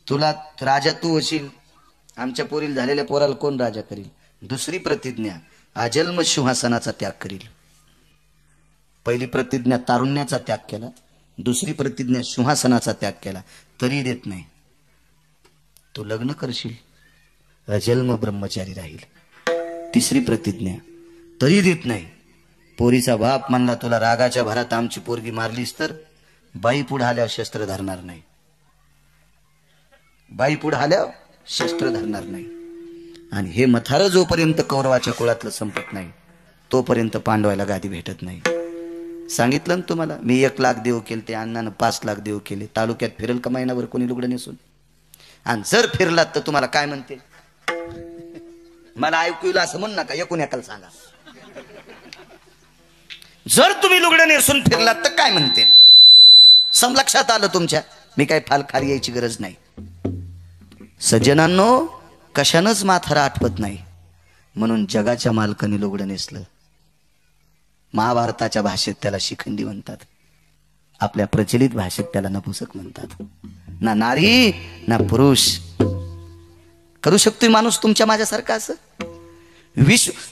तुला राजा तू होशील, आमच्या पोरील झालेल्या पोराला कोण राजा करील? दुसरी प्रतिज्ञा अजन्म सिंहासनाचा त्याग करील. पहिली प्रतिज्ञा तारुण्याचा त्याग केला, दुसरी प्रतिज्ञा सिंहासनाचा त्याग केला, तरी देत नाही. तू लग्न करशील, अजन्म ब्रह्मचारी राहील. तिसरी प्रतिज्ञा, तरी देत नाही. पोरीचा बाप म्हणला तुला रागाच्या भरात आमची पोरगी मारलीस तर बाई पुढे आल्यावर शस्त्र धरणार नाही. बाई पुढे आल्यावर शस्त्र धरणार नाही. आणि हे मथार जोपर्यंत कौरवाच्या कुळातलं संपत नाही तोपर्यंत पांडवाला गादी भेटत नाही. सांगितलं ना तुम्हाला, मी 1 लाख देव केले, ते अण्णानं 5 लाख देव केले. तालुक्यात फिरेल का महिनाभर कोणी लुगडं नेसून? आणि जर फिरलात तर तुम्हाला काय म्हणते? मला ऐकू येईल असं म्हण नका, एकूण एकाला सांगा. जर तुम्ही लुगडं नेसून फिरलात तर काय म्हणते? लक्षात आलं तुमच्या? मी काय फालखार यायची गरज नाही. सज्जनांनो, कशानंच माथारा आठवत नाही म्हणून जगाच्या मालकाने लुगडं नेसलं. महाभारताच्या भाषेत त्याला शिखंडी म्हणतात, आपल्या प्रचलित भाषेत त्याला नपुसक म्हणतात. ना नारी ना पुरुष करू शकतोय माणूस तुमच्या माझ्यासारखा असं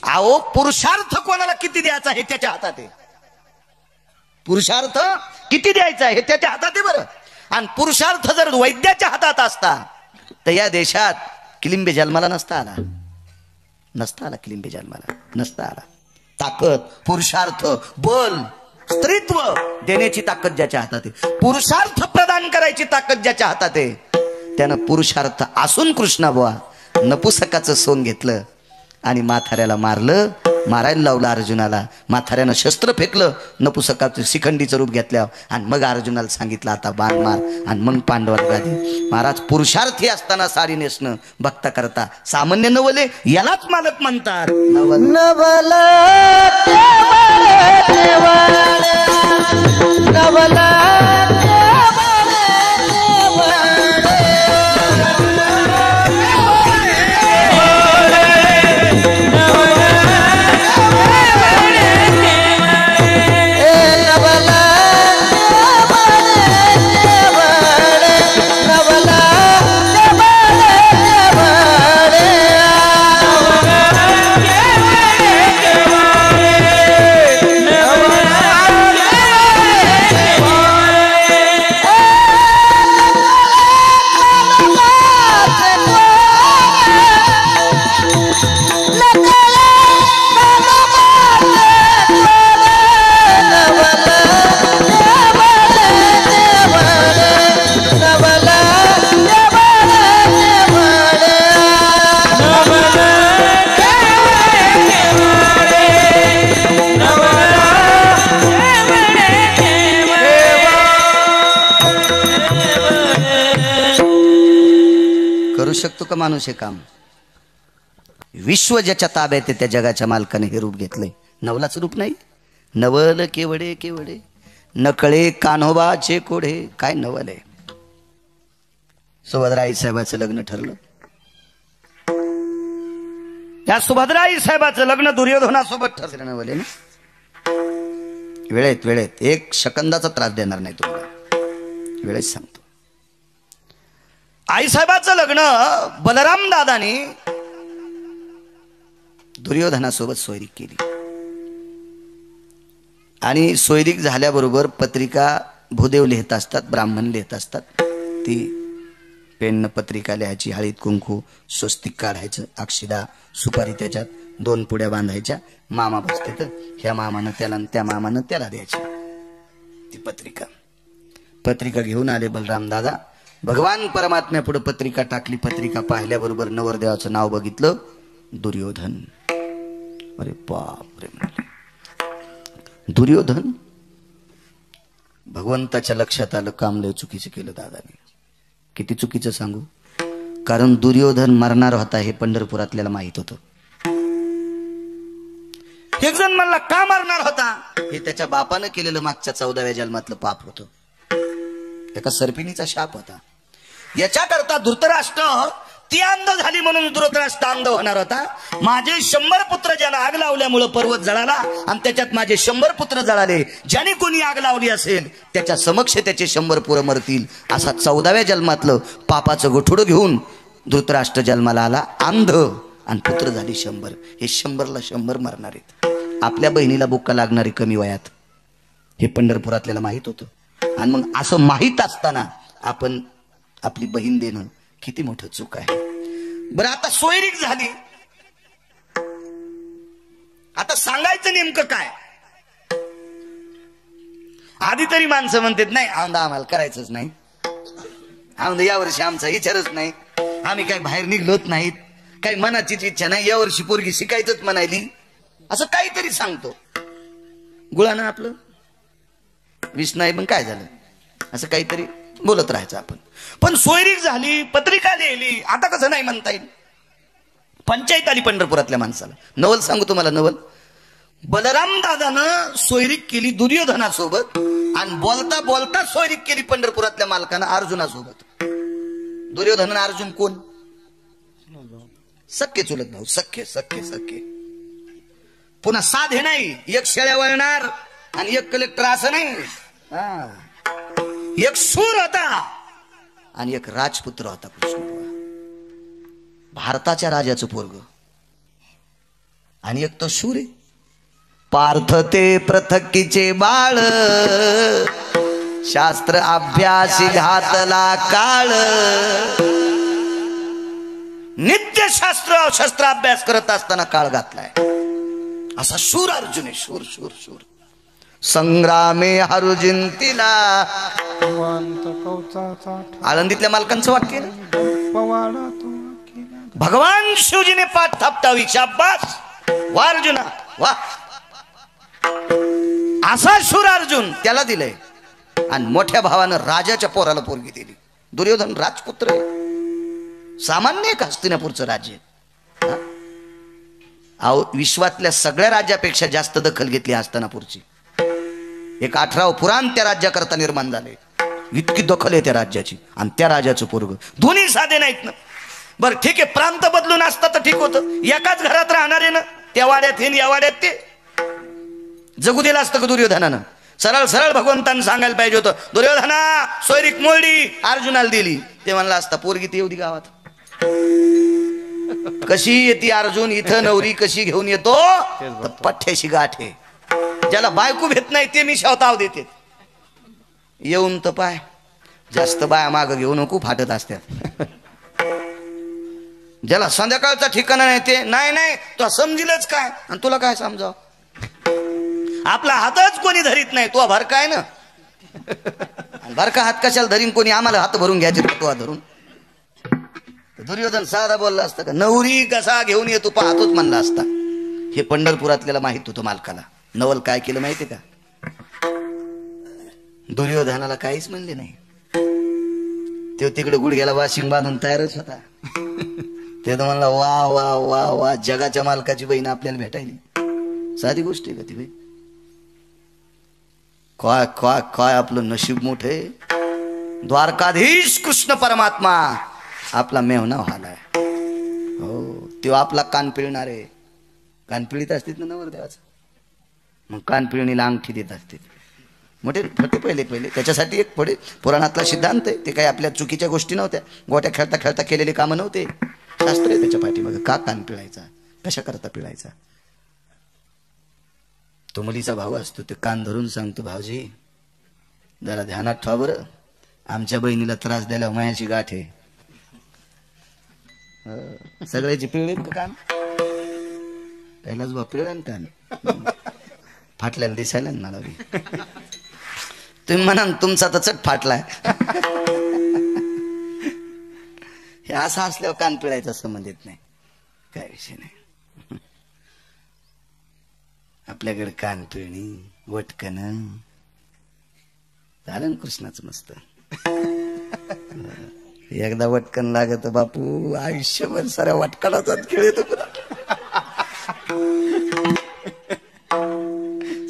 अहो पुरुषार्थ कोणाला किती द्यायचा हे त्याच्या हातात आहे. पुरुषार्थ किती द्यायचा हे त्याच्या हातात आहे बरं. आणि पुरुषार्थ जर वैद्याच्या हातात असता तर या देशात किलिंबे जन्माला नसता आला. किलिंबे जन्माला नसता आला. ताकद, पुरुषार्थ, बल, स्त्रीत्व देण्याची ताकद ज्याच्या हातात आहे, पुरुषार्थ प्रदान करायची ताकद ज्याच्या हातात आहे, त्यानं पुरुषार्थ असून कृष्णा बुवा नपुसकाचं सोन घेतलं आणि माथाऱ्याला मारायला लावलं अर्जुनाला. माथाऱ्यानं शस्त्र फेकलं, नपुसकाचं शिखंडीचं रूप घेतल्यावर, आणि मग अर्जुनाला सांगितलं आता बाण मार, आणि मग पांडवाला गादी. महाराज पुरुषार्थी असताना साडी नेसणं भक्ता करता सामान्य नवले, यालाच मालक म्हणतात. करू शकतो का माणूस हे काम? विश्व ज्याच्या ताब्यात आहे त्या जगाच्या मालकाने हे रूप घेतलंय. नवलाच रूप नाही. नवल केवडे केवडे नकळे कान्होबाचे कोढे. काय नवल आहे. सुभद्राई साहेबाचं लग्न ठरलं. या सुभद्राई साहेबाचं लग्न दुर्योधनासोबत ठरलं. नवल आहे ना. वेळेत वेळेत एक सेकंदाचा त्रास देणार नाही तुम्हाला. वेळेत सांगतो. आईसाहेबाचं लग्न बलराम दादानी दुर्योधनासोबत सोयरीक केली. आणि सोयरीक झाल्याबरोबर पत्रिका भूदेव लिहित असतात, ब्राह्मण लिहित असतात. ती पेननं पत्रिका लिहायची, हळीत कुंकू स्वस्तिक काढायचं, अक्षिदा सुपारी त्याच्यात 2 पुड्या बांधायच्या. मामा बसते तर ह्या मामानं त्याला त्या मामानं त्याला द्यायची ती पत्रिका. पत्रिका घेऊन आले बलराम दादा. भगवान परमात्म्या पुढे पत्रिका टाकली. पत्रिका पाहिल्याबरोबर नवरदेवाचं नाव बघितलं, दुर्योधन. अरे बाप रे म्हणले, दुर्योधन. भगवंताच्या लक्षात आलं, काम लय चुकीचं केलं दादाने. किती चुकीचं सांगू? कारण दुर्योधन मरणार होता हे पंढरपुरातल्याला माहित होतं. एक जण म्हणला का मरणार होता? हे त्याच्या बापानं केलेलं मागच्या 14व्या जन्मातलं पाप होतं. एका सर्पिणीचा शाप होता. याच्याकरता धृतराष्ट्र ती अंध झाली म्हणून धृतराष्ट्र अंध होणार होता. माझे 100 पुत्र ज्याला आग लावल्यामुळे पर्वत जळाला आणि त्याच्यात माझे 100 पुत्र जळाले. ज्याने कोणी आग लावली असेल त्याच्या समक्ष त्याचे 100 पोरं मरतील. असा 14व्या जन्मातलं पापाचं गोठुडं घेऊन धृतराष्ट्र जन्माला आला अंध आणि पुत्र झाली 100. हे 100ला 100 मरणार आहेत. आपल्या बहिणीला बुक्का लागणारी कमी वयात हे पंढरपुरातल्याला माहित होतं. आणि मग असं माहित असताना आपण आपली बहीण देणं किती मोठं चूक आहे. बरं आता सोयरीक झाली. आता सांगायचं नेमकं काय? आधी तरी माणसं म्हणतात नाही आम्हाला करायचंच नाही, यावर्षी आमचा विचारच नाही, आम्ही काही बाहेर निघलोच नाहीत, काही मनाचीच इच्छा नाही, यावर्षी पोरगी शिकायचंच म्हणायली. असं काहीतरी सांगतो. गुळानं आपलं विष नाही पण काय झालं असं काहीतरी बोलत राहायचं आपण. पण सोयरीक झाली, पत्रिका लिहिली, आता कसं नाही म्हणता येईल. पंचायत आली पंढरपुरातल्या माणसाला. नवल सांगू तुम्हाला. नवल बलराम दादानं सोयरीक केली दुर्योधनासोबत आणि बोलता बोलता सोयरीक केली पंढरपुरातल्या मालकानं अर्जुनासोबत. दुर्योधन अर्जुन कोण? सख्खे चुलत भाऊ. सख्खे सख्खे सख्खे. पुन्हा साधे नाही. एक शेळ्या वळणार आणि एक कलेक्टर असं नाही. एक शूर होता आणि एक राजपुत्र होता. कृष्ण भारताच्या राजाचं पोरग आणि एक तो शूर आहे. पार्थ ते पृथकीचे बाळ, शास्त्र अभ्यासी घातला काळ. नित्य शास्त्र शस्त्राभ्यास करत असताना काळ घातलाय. असा शूर अर्जुन आहे. शूर शूर शूर. संग्रामे हरुजिंतीला. आळंदीतल्या मालकांचं वाक्य भगवान शिवजीने पाठ थापटावी. शाबास वा अर्जुना वा. असा शूर अर्जुन त्याला दिलंय. आणि मोठ्या भावानं राजाच्या पोराला पोरगी दिली. दुर्योधन राजपुत्र आहे. सामान्य एक हस्तिनापूरचं राज्य. विश्वातल्या सगळ्या राज्यापेक्षा जास्त दखल घेतली हस्तिनापूरची. एक 18व पुराण त्या राज्याकरता निर्माण झाले. इतकी दखल आहे त्या राज्याची. आणि त्या राजाचं पोरग. दोन्ही साधे नाहीत ना. बरं ठीक आहे, प्रांत बदलून असता तर ठीक होतं. एकाच घरात राहणारे ना, त्या वाड्यात हे या वाड्यात ते. जगू दिलं असतं का दुर्योधनानं? सरळ सरळ भगवंतानं सांगायला पाहिजे होतं, दुर्योधना सोयरीक मोडली, अर्जुनाला दिली. ते म्हणलं असता पोरगी ती एवढी गावात कशी येते अर्जुन इथं नवरी कशी घेऊन येतो तर पठ्ठ्याशी गाठ आहे. ज्याला बायको भेट नाही ते मी शावताव देते. येऊन तर पाय जास्त बाया माग घेऊ नको, फाटत असतात. ज्याला संध्याकाळचा ठिकाणा नाही ते नाही तो समजीलच काय आणि तुला काय समजाव. आपला हातच कोणी धरीत नाही, तो भरका आहे ना. भरका हात कशाला धरीन कोणी? आम्हाला हात भरून घ्यायचे तो धरून. दुर्योधन साधा बोलला असता का नवरी कसा घेऊन येतो पाहतोच म्हणला असता. हे पंढरपुरातल्याला माहित होतं मालकाला. नवल काय केलं माहितीये का? दुर्योधनाला काहीच म्हणले नाही. तो तिकडे गुडघ्याला वाशिंग बांधून तयारच होता. ते तर म्हणला वा वा वा वा, जगाच्या मालकाची बहीण आपल्याला भेटायली. साधी गोष्ट आहे का ती बाई? काय काय काय आपलं नशीब मोठे. द्वारकाधीश कृष्ण परमात्मा आपला मेहना व्हालाय. हो, तो आपला कान पिळणार आहे. कान पिळीत असतील ना नवरदेवाचं, मग कान पिळणीला अंगठी देत असतील. मोठे फटे पहिले त्याच्यासाठी एक पुढे पुराणातला सिद्धांत आहे. ते काही आपल्या चुकीच्या गोष्टी नव्हत्या. गोट्या खेळता खेळता केलेले कामं नव्हते. शास्त्र आहे त्याच्या पाठीमागे. का कान पिळायचा, कशा करता पिळायचा. तो मुलीचा भाऊ असतो, ते कान धरून सांगतो, भाऊजी जरा ध्यानात ठेवा बरं, आमच्या बहिणीला त्रास द्यायला मायाची गाठ आहे. सगळ्याची पिळले का कान? पहिलाच बा पिळला ना कान. फाटल्याला दिसायला ना मला बी. तुम्ही म्हणा तुमचा तर चट फाटलाय. हे असं असल्यावर कान पिळायचा संबंध येत नाही. काय विषय नाही. आपल्याकडे कान पिळणी, वटकन झालं ना कृष्णाचं मस्त. एकदा वटकन लागत बापू, आयुष्यभर साऱ्या वटकनाचाच खेळ येतो.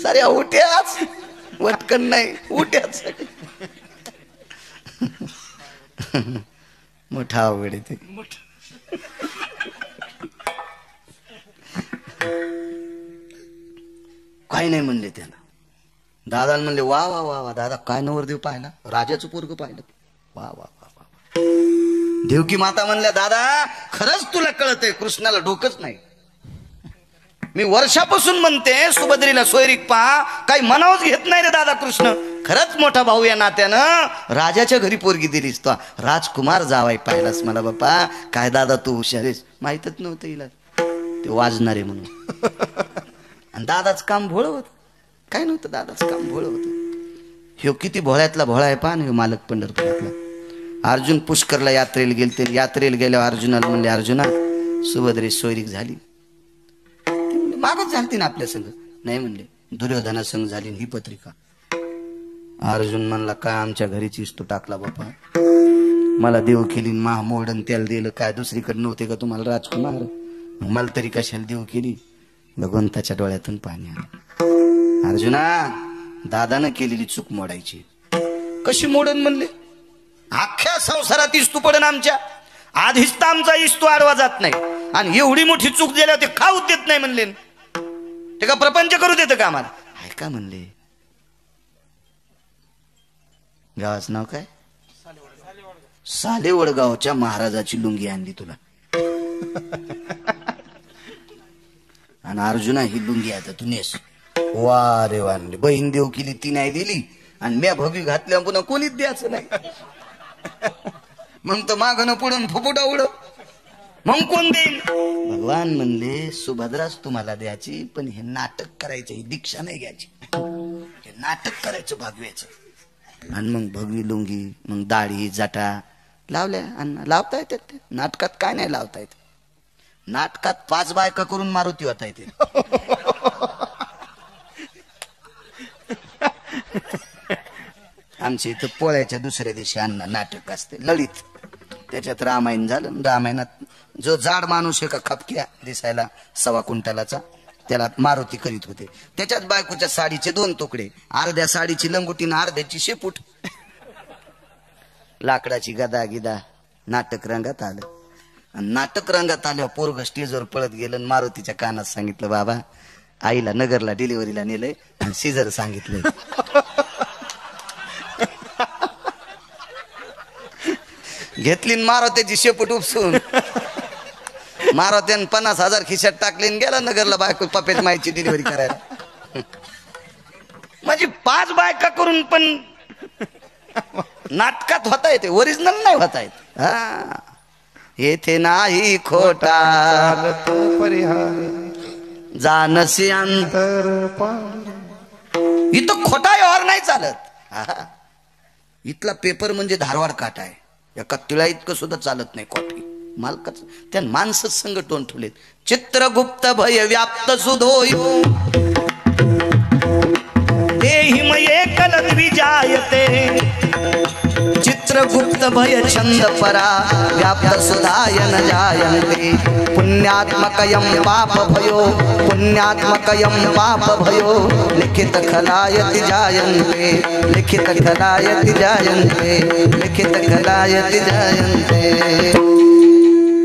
साऱ्या उठ्याच, वटकन नाही उठ्याच. मोठा अवघड आहे ते. काही नाही म्हणले त्याला. दादाला म्हणले वा वा वा वा दादा, काय नवरदेव पाहिला, राजाचं पोरग पाहिलं. वा वा वा वा. देवकी माता म्हणल्या दादा खरंच तुला कळतंय, कृष्णाला डोकंच नाही. मी वर्षापासून म्हणते सुभद्रीला सोयरीक पहा, काही मनावच घेत नाही रे दादा कृष्ण. खरंच मोठा भाऊ या नात्यानं राजाच्या घरी पोरगी दिलीस तो. राजकुमार जावाई पाहिलास मला बापा. काय दादा तू हुशारीस, माहितच नव्हतं हिला ते वाजणारे म्हणून. आणि दादाच काम भोळ होत. काय नव्हतं, दादाच काम भोळ होत. ह्यो किती भोळ्यातला भोळा आहे पहा. मालक पंढरपुरातला. अर्जुन पुष्करला यात्रेला गेलते. यात्रेला गेल्यावर अर्जुनाला म्हणले अर्जुना सुभद्री सोयरीक झाली. मागच झालती ना आपल्या संग. नाही म्हणले दुर्योधना संग झाली ही पत्रिका. अर्जुन म्हणला काय आमच्या घरीचीच तू टाकला बापा. मला देव केली मोडन त्याला दिलं. काय दुसरीकडे नव्हते का तुम्हाला राजकुमार? मला तरी कशाला देव केली. भगवंताच्या डोळ्यातून पाणी आलं. अर्जुना दादानं केलेली चूक मोडायची. कशी मोडन म्हणले? अख्ख्या संसारात इस्तू पडन आमच्या. आधीच तर आमचा इस्तू आडवा जात नाही, आणि एवढी मोठी चूक दिल्यावर ते खाऊच देत नाही म्हणले. ते का प्रपंच करू देतं का आम्हाला? ऐका म्हणले. गावाचं नाव काय? सालेवडगावच्या महाराजाची लुंगी आणली तुला. आणि अर्जुना ही लुंगी आता तू नेस. वा रे वा. बहीण देव केली ती नाही दिली, आणि म्या भगवी घातल्यावर पुन्हा कोणीच द्यायचं नाही. मग तर मागणं पुढून फुफुटा उड, मग कोण देईल? भगवान म्हणले सुभद्राच तुम्हाला द्यायची, पण हे नाटक करायचं, ही दीक्षा नाही घ्यायची. हे नाटक करायचं भगव्याचं. आणि मग भगवी लुंगी, मग दाढी जटा लावल्या. आणि लावता येतात ते नाटकात. काय नाही लावता येत नाटकात. 5 बायका करून मारुती होता येते. आमच्या इथं पोळ्याच्या दुसऱ्या दिवशी अन्न नाटक असते ललित. त्याच्यात रामायण झालं. रामायणात जो जाड माणूस आहे का खपक्या दिसायला 1.25 क्विंटलाचा, त्याला मारुती करीत होते. त्याच्यात बायकोच्या साडीचे 2 तुकडे, अर्ध्या साडीची लंगोटी आणि अर्ध्याची शेपूट. लाकडाची गदा गिदा. नाटक रंगात आलं. आणि नाटक रंगात आल्यावर पोरग स्टेजवर पळत गेलं आणि मारुतीच्या कानात सांगितलं बाबा आईला नगरला डिलिव्हरीला नेलंय आणि सीझर सांगितलंय. घेतली मारुतीची शेपूट उपसून. मारुतीने 50,000 खिशात टाकले गेला नगरला बायको पपेट माईची डिलिव्हरी करायला. म्हणजे 5 बायका करून पण नाटकात होता येते, ओरिजिनल नाही होता येत. हा येथे नाही खोटा परिहार जानसी अंतर. इथं खोटा व्यवहार नाही चालत. इथला पेपर म्हणजे धारवाड काटा आहे. एका तिळा इतकं सुद्धा चालत नाही कॉपी मालकाच. त्या माणसं संघटून ठेवलेत. चित्रगुप्त भय व्याप्त सुधोयो देहि मये कल विजायते. चित्र चित्रगुप्त भय छंद परा व्याप्त सुधायन जायन्ते पुण्यात्मकयं पाप भयो पुण्यात्मकयं पाप भयो लिखित खलायति जायन्ते लिखित खलायति जायन्ते लिखित खलायति जायन्ते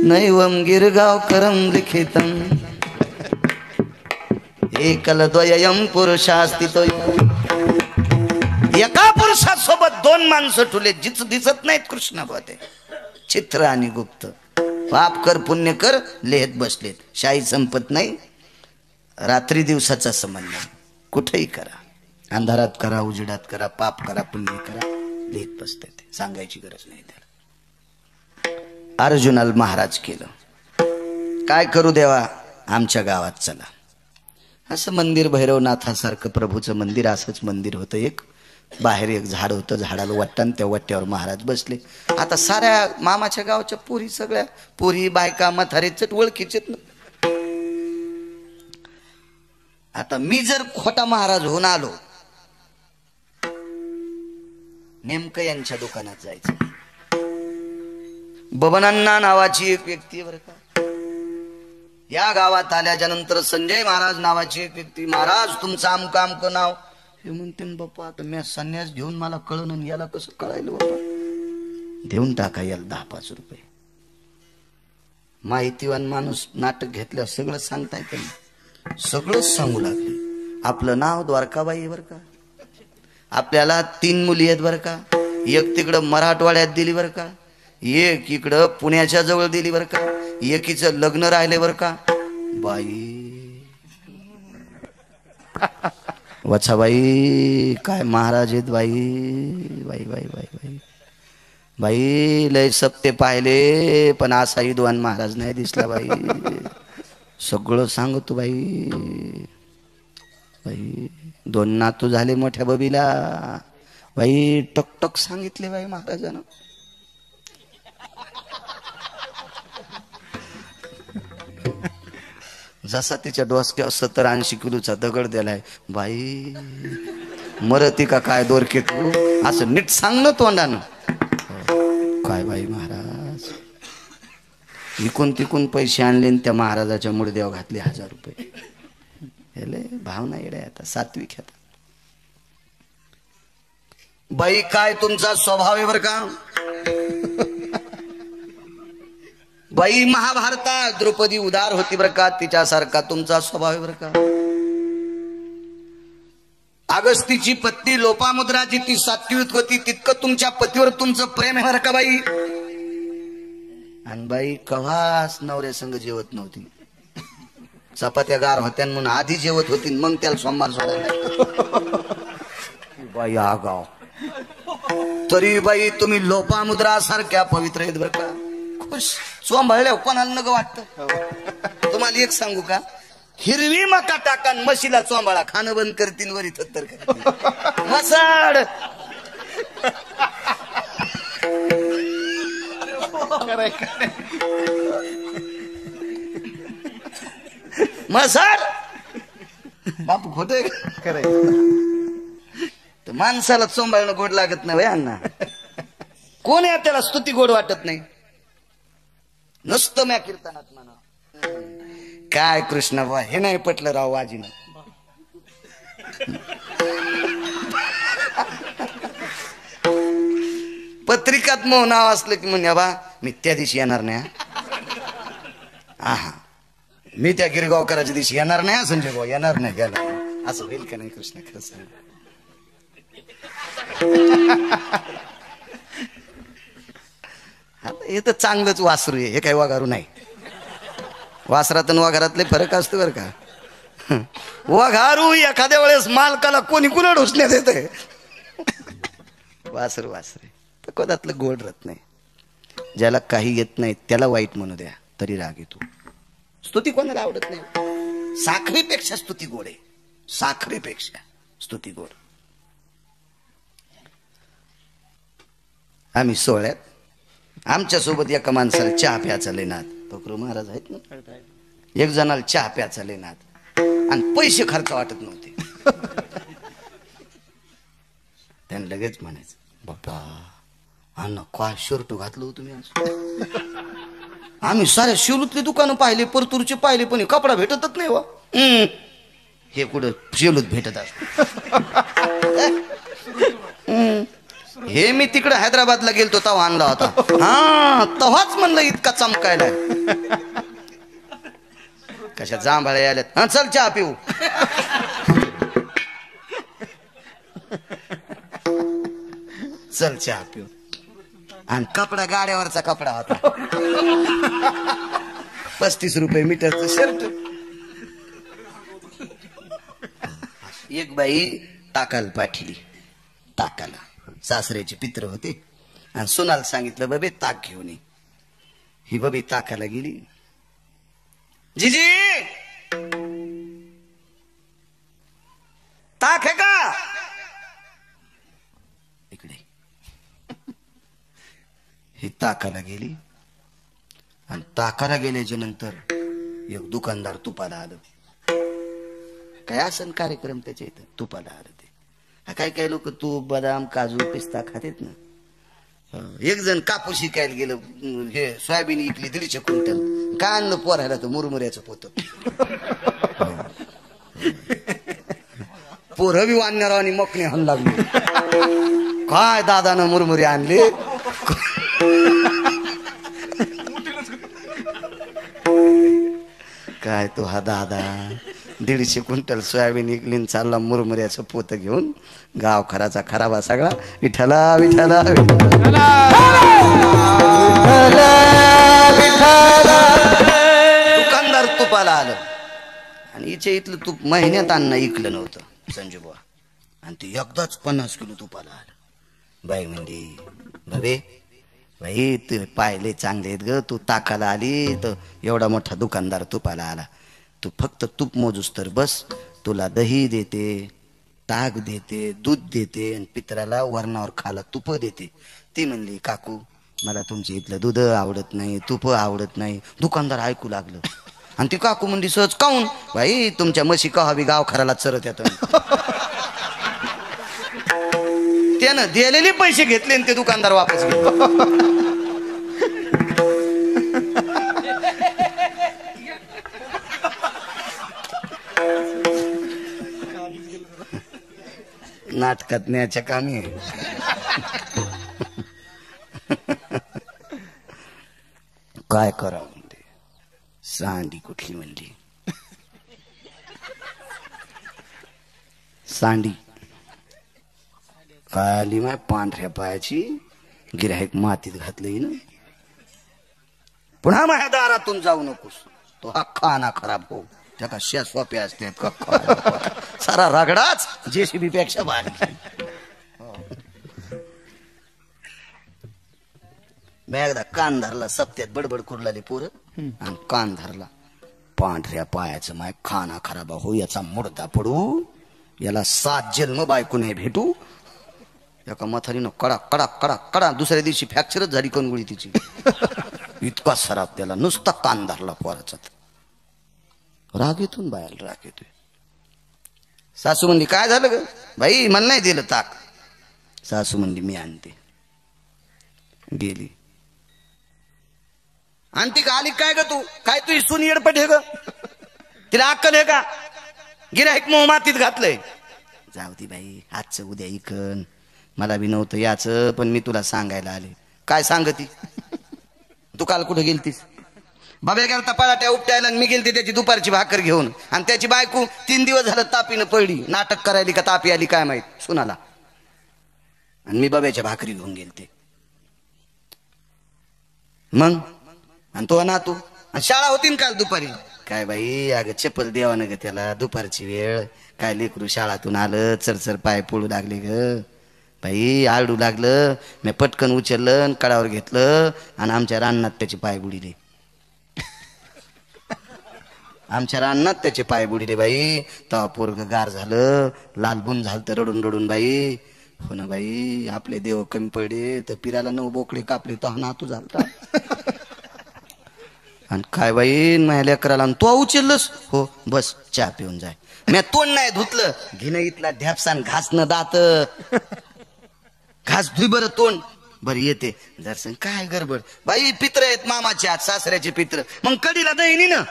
नैवं गिरगावकरं लिखितम् एकलद्वयं पुरुषास्तितो एका पुरुषासोबत दोन माणसं ठुले जिच दिसत नाहीत कृष्ण बोते चित्र आणि गुप्त पाप कर पुण्य कर लिहित बसलेत शाही संपत नाही रात्री दिवसाचा संबंध कुठेही करा अंधारात करा उजेडात करा पाप करा पुण्य करा लिहित बसते सांगायची गरज नाही त्याला अर्जुनाला महाराज केलं काय करू देवा आमच्या गावात चला असं मंदिर भैरवनाथासारखं प्रभूचं मंदिर असंच मंदिर होतं एक बाहेर एक झाड होतं झाडाला वाटतं त्या वाट्यावर महाराज बसले आता साऱ्या मामाच्या गावच्या पुरी सगळ्या पुरी बायका म्हातारे चट ओळखीचेत ना आता मी जर खोटा महाराज होऊन आलो नेमकं यांच्या दुकानात जायचं बबनांना नावाची एक व्यक्ती बरं का या गावात आल्याच्या नंतर संजय महाराज नावाची एक व्यक्ती महाराज तुमचं आमकं आमकं नाव हे म्हणते बाप्पा आता मी संन्यास घेऊन मला कळण याला कसं कळायला बाबा देऊन टाका याला 10-5 रुपये माहितीवान माणूस नाटक घेतल्यावर सगळं सांगता येतं सगळंच सांगू लागले आपलं नाव द्वारकाबाई बर का आपल्याला 3 मुली आहेत बर का एक तिकडं मराठवाड्यात दिली बर का एक इकडं पुण्याच्या जवळ दिली बर का एकीचं लग्न राहिले बर का बाई वच्छाबाई काय महाराज आहेत बाई बाई बाई बाई बाई बाई लय सप्ते पाहिले पण असा विद्वान महाराज नाही दिसला बाई सगळं सांगतो बाई बाई 2 नातू झाले मोठ्या बबीला बाई टकटक सांगितले बाई महाराजानं जसा तिच्या डोसक्यावर 70-80 किलोचा दगड दिलाय बाई मरती का काय दोरके तू असं नीट सांग ना तोंडानं काय बाई महाराज इकून तिकून पैसे आणले त्या महाराजाच्या मुडद्यावर घातले 1000 रुपये हेले भावना येड्या आता सात्विक आता बाई काय तुमचा स्वभाव आहे बर का बाई महाभारतात द्रौपदी उदार होती बर का तिच्यासारखा तुमचा स्वभाव आहे बर का अगस्तीची पत्नी लोपामुद्राची ती सात्विक होती तितकं तुमच्या पतीवर तुमचं प्रेम आहे बर का बाई आणि बाई कवाच नवऱ्या संग जेवत नव्हती चपात्या गार होत्या म्हणून आधी जेवत होती मग त्याला सोमवार सोडायला बाई आगाव तरी बाई तुम्ही लोपामुद्रा सारख्या पवित्र आहेत बर का खुश सोंबळल्या कोणाला नग वाटत तुम्हाला एक सांगू का हिरवी मका टाकान म्हशीला चोंबाळा खाणं बंद करतील वरी थत्तर मसाड मसाड बापू खोटं तर माणसाला चोंबाळणं गोड लागत नाही अण्णा कोण आहे त्याला स्तुती गोड वाटत नाही नसतं म्या कीर्तनात म्हणा काय कृष्ण बा हे नाही पटलं राव वाजीनं पत्रिकात मग नाव असलं की म्हणे बा मी त्या दिवशी येणार नाही हा मी त्या गिरगावकराच्या दिवशी येणार नाही संजय भाऊ येणार नाही गेला असं होईल का नाही कृष्ण खरं सांग हे तर चांगलंच वासरू आहे हे काही वाघारू नाही वासरात आणि वाघारातले फरक असतो बरं का वाघारू एखाद्या वेळेस मालकाला कोणी कुणा ढोसण्यात येते वासरू वासरे तर कदातलं गोड राहत नाही ज्याला काही येत नाही त्याला वाईट म्हणू द्या तरी राग येतो स्तुती कोणाला आवडत नाही साखरेपेक्षा स्तुती गोड आहे साखरेपेक्षा स्तुती गोड आम्ही सोहळ्यात आमच्या सोबत एका माणसाला चहा प्याचा लेनात फकरू महाराज आहेत ना एक जणाला चहा प्याचा लेनात आणि पैसे खर्च वाटत नव्हते त्यांना लगेच म्हणायचं बाप्पा अण्णा काय शर्ट घातलं हो तुम्ही आज? आम्ही साऱ्या शेलूतले दुकानं पाहिले, परतूरचे पाहिले, पण हे कपडा भेटतच नाही वा. हे कुठं शेलूत भेटत असत. हे मी तिकडे हैदराबादला गेलतो तेव्हा आणला होता. हा तेव्हाच म्हणलं इतका चमकायला. कशा जांभळ्या आल्यात. हा चल चहा पिऊ. चल चहा पिऊ. आणि कपडा गाड्यावरचा कपडा होता. 35 रुपये मीटरचं शर्ट. एक बाई टाकाला पाठली. टाकाला सासऱ्याचे पित्र होते आणि सुनाला सांगितलं बबे ताक घेऊन ये. ही बबी ताकाला गेली. जीजी ताक है का? इकडे. ही ताकाला गेली आणि ताकाला गेल्याच्या नंतर एक दुकानदार तुपाला आलं. काय असन कार्यक्रम त्याच्या इथं तुपाला आलं. ते काय काय लोक तूप बदाम काजू पिस्ता खातेत ना. एक जण कापूस शिकायला गेलं. हे सोयाबीन इकली 150 क्विंटल. काय आणलं पोरायला? तो मुरमुऱ्याचं पोत. पोरं बी वाढणार आणि मकणे हाण लागले. काय दादानं मुरमुरे आणले. काय तो हा दादा 150 क्विंटल सोयाबीन इकलीन चालला मुरमुऱ्याचं पोत घेऊन. गाव खराचा खराबा सगळा. विठ्ठला विठ्ठला दुकानदार तुपाला आलं आणि हिच्या इथलं तूप महिन्यात अन्न इकलं नव्हतं संजू बुवा. आणि ते एकदाच 50 किलो तुपाला आलं. बाई म्हणजे भवे बाई तू पाहिले चांगले आहेत ग. तू ताकाला आली तर एवढा मोठा दुकानदार तुपाला आला. तू फक्त तूप मोजूस तर बस. तुला दही देते, ताक देते, दूध देते आणि पित्राला वरणावर खाला तुप देते. ती म्हणली काकू मला तुमच्या इथलं दूध आवडत नाही, तुप आवडत नाही. दुकानदार ऐकू लागलं आणि ती काकू म्हणली सहज काऊन? बाई तुमच्या म्हशी कहावी गाव खराला चरत येत. त्यानं दिलेले पैसे घेतले आणि ते दुकानदार वापस घेतले. नाटकात न्यायच्या कामी. काय करा म्हणते. सांडी कुठली म्हणली. सांडी काय आली माय पांढऱ्या पायाची. गिऱ्हाईक मातीत घातलंय ना. पुन्हा माझ्या दारातून जाऊ नकोस. तो हा खाना खराब हो. त्या का शा सोप्या असते का सारा रगडाच JCB पेक्षा भारी. मी एकदा कान धरला. सप्त्यात बडबड कुरलाली पोरं आणि कान धरला. पांढऱ्या पायाचं माय खाना खराब हो. याचा मुडदा पडू. याला 7 जन्म बायको नाही भेटू. एका मथारीनं कडा कडा कडा कडा. दुसऱ्या दिवशी फ्रॅक्चरच झाली कणगुळी तिची. इतका सराप त्याला. नुसता कान धरला पोराचा. राग येतून बायाला राग येतोय. सासू म्हणली काय झालं ग बाई? मला नाही दिलं ताक. सासू म्हणली मी आणते. गेली. आणती का? आली काय ग तू? काय तू सून येडपट आहे ग? तिला अक्कल आहे का? गिऱ्हाईक मोह मातीत घातलंय. जाऊ दे बाई आजचं उद्या इकन. मला बी नव्हतं याचं पण मी तुला सांगायला आले. काय सांगती? तू काल कुठे गेलतीस? बाबा गेलता पराठ्या उपटायला आणि मी गेलते त्याची दुपारची भाकर घेऊन. आणि त्याची बायको 3 दिवस झालं तापीनं पडली. नाटक करायली का तापी आली काय माहित सुनाला. आणि मी बाब्याच्या भाकरी घेऊन गेलते. मग आणि तो ना तू शाळा होती ना काल दुपारी. काय बाई अगं चप्पल देवानं ग त्याला. दुपारची वेळ काय लेकरू शाळातून आलं चरचर पाय पडू लागले ग बाई. आरडू लागलं. मी पटकन उचललं आणि कडावर घेतलं आणि आमच्या रानात त्याचे पाय बुडिले. आमच्या रानात त्याचे पाय बुडिले बाई. तेव्हा पोरग गार झालं. लालबुन झालं तर रडून रडून बाई. हो ना बाई आपले देव कमी पडले तर पिराला 9 बोकडे कापले तर नातू झालता. आणि काय बाई माझ्या लेकराला तो उचललंस. हो बस चहा पिऊन जाय. मी तोंड नाही धुतलं. घेणं इथला ढ्यापसान घासणं दात. घास धुई बरं तोंड. बरं येते दर्शन. काय गडबड बाई, पित्र आहेत मामाचे आज, सासऱ्याचे पित्र, मग कडीला दही ना.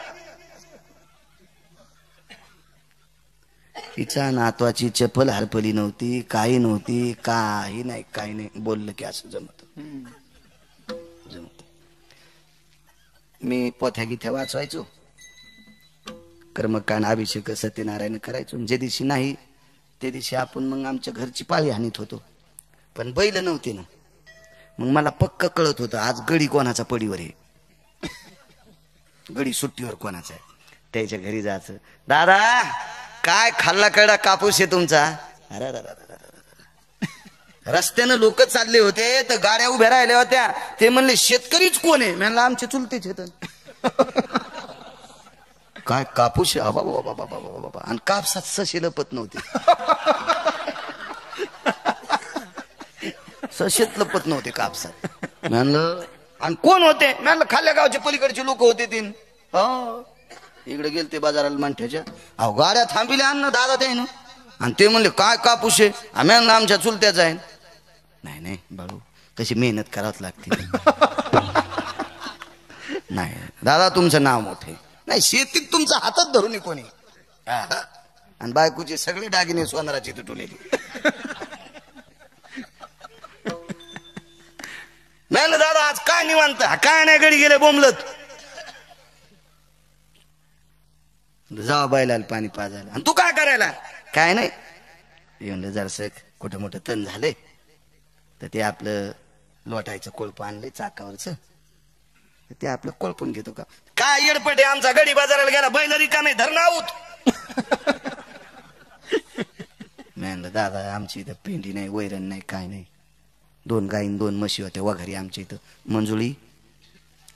तिच्या नातवाची चप्पल हरपली नव्हती, काही नव्हती, काही नाही, काही नाही. बोललं की असं जमत. मी पोथ्या गीथ्या वाचवायचो, कर्मकांड अभिषेक सत्यनारायण करायचो. जे दिवशी नाही ते दिवशी आपण मग आमच्या घरची पाळी हानीत होतो. पण बैल नव्हते ना, मग मला पक्क कळत होतं आज गडी कोणाचा पडीवर आहे, गडी सुट्टीवर कोणाचा आहे. त्याच्या घरी जायचं, दादा काय खाल्ला कडा कापूस आहे तुमचा. अरे रस्त्यानं लोक चालले होते तर गाड्या उभ्या राहिल्या होत्या. ते म्हणले शेतकरीच कोण आहे. म्हणलं आमचे चुलतेच आहेत. काय कापूस आहे बाबा. आणि कापसात सशे लपत नव्हते, सशेत लपत नव्हते कापसात. म्हणलं आणि कोण होते. म्हणलं खाल्ल्या गावचे पलीकडचे लोक होते. तीन इकडे गेले ते बाजाराला मांठ्याच्या. अहो गाड्या थांबिल्या अन्न दादा ते ना. आणि ते म्हणले काय कापूस आहे. आम्ही आमच्या चुलत्याच आहे. नाही नाही बाळू, तशी मेहनत करावंच लागते. नाही दादा तुमचं नाव मोठे नाही, शेतीत तुमच्या हातात धरून कोणी. आणि बायकोचे सगळे दागिने सोनाराचे तुटवलेली. नाही ना दादा आज काय निवांत, काय नाही गडी गेले बोंबलत. जावा बैलाला पाणी पाजायला. आणि तू काय करायला. काय नाही येऊन जरसं कुठं मोठं तण झाले तर ते आपलं लोटायचं कोळप आणले चाकावरच, ते आपलं कोळपून घेतो. का काय येडपटे आमचा गडी बाजाराला गेला, बैल रिकामे धरणं आऊत. म्हणलं दादा आमची इथं पेंडी नाही, वैरण नाही, काय नाही. 2 गाईन 2 म्हशी होत्या वघारी आमच्या इथं. मंजुळी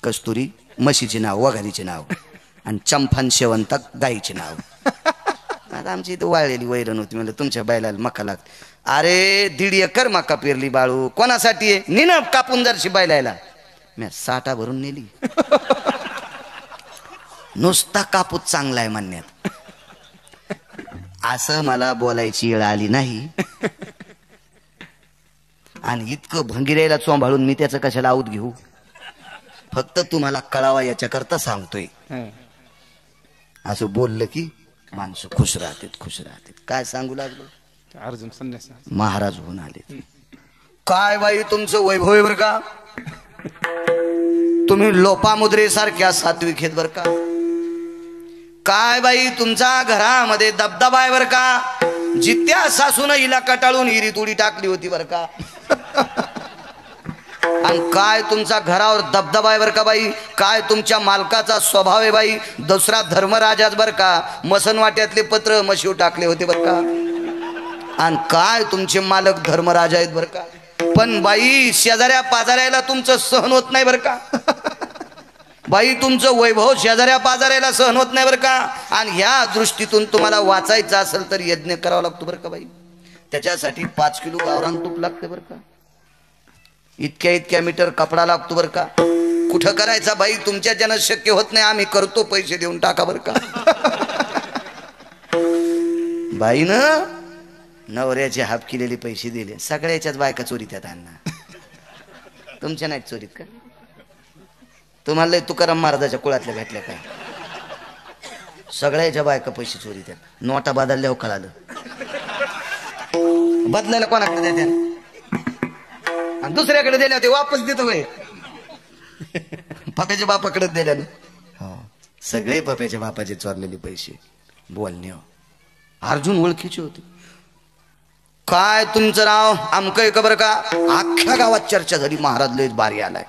कस्तुरी म्हशीचे नाव, वघारीचे नाव, आणि चंफान शेवंतक गाईचे नाव. आता आमची इथं वाळलेली वैरण होती. म्हणलं तुमच्या बैलाला मका लागते. अरे 1.5 एकर मका पेरली बाळू. कोणासाठी आहे. निन कापून जरशी बैलायला. मी 60 भरून नेली. नुसता कापूस चांगला आहे म्हणण्यात. असं मला बोलायची वेळ आली नाही. आणि इतकं भंगिरायला चोंभाळून मी त्याचं कशाला आऊत घेऊ. फक्त तुम्हाला कळावा याच्याकरता सांगतोय. असं बोललं की माणसं खुश राहतात, खुश राहतात. काय सांगू लागलो. अर्जुन संन्यास महाराज होऊन आले. काय बाई तुमचं वैभव आहे बर का. तुम्ही लोपामुद्रेसारख्या सात्विक आहेत बर का. काय बाई तुमच्या घरामध्ये दबदबा आहे बर का. जित्या सासून हिला कटाळून हिरीत उडी टाकली होती बर का. आणि काय तुमचा घरावर दबदबा आहे बर का बाई. काय तुमच्या मालकाचा स्वभाव आहे बाई. दुसरा धर्मराजाच बर का. मसनवाट्यातले पत्र मशीव टाकले होते बर का. आणि काय तुमचे मालक धर्मराजा आहेत बर का. पण बाई शेजाऱ्या पाजाऱ्याला तुमचं सहन होत नाही बर का. बाई तुमचं वैभव शेजाऱ्या पाजाऱ्याला सहन होत नाही बर का. आणि ह्या दृष्टीतून तुम्हाला वाचायचं असेल तर यज्ञ करावा लागतो बर का बाई. त्याच्यासाठी 5 किलो गावरान तूप लागते बर का. इतक्या मीटर कपडा लागतो बर का. कुठं करायचा बाई तुमच्या ज्यानं शक्य होत नाही. आम्ही करतो, पैसे देऊन टाका बर का. बाई न नवऱ्याचे हाफ केलेले पैसे दिले. सगळ्याच्याच बायका चोरीत आहेत अण्णा. तुमच्या नाहीत चोरीत का. तुम्हाला तुकाराम महाराजाच्या कुळातल्या भेटल्या काय. सगळ्याच्या बायका पैसे चोरीत आहेत. नोटा बदलल्यावर कळालं. बदलायला कोणाकडे देत्या आणि दुसऱ्याकडे दिल्या ते वापस देतो वय. पप्याच्या बापाकडे दिल्यानं. हो सगळे पप्याच्या बापाचे चोरलेले पैसे. बोलणे अर्जुन ओळखीचे होते. काय तुमचं नाव आमकं का बरं का. अख्ख्या गावात चर्चा झाली. महाराज लयच भारी आलाय.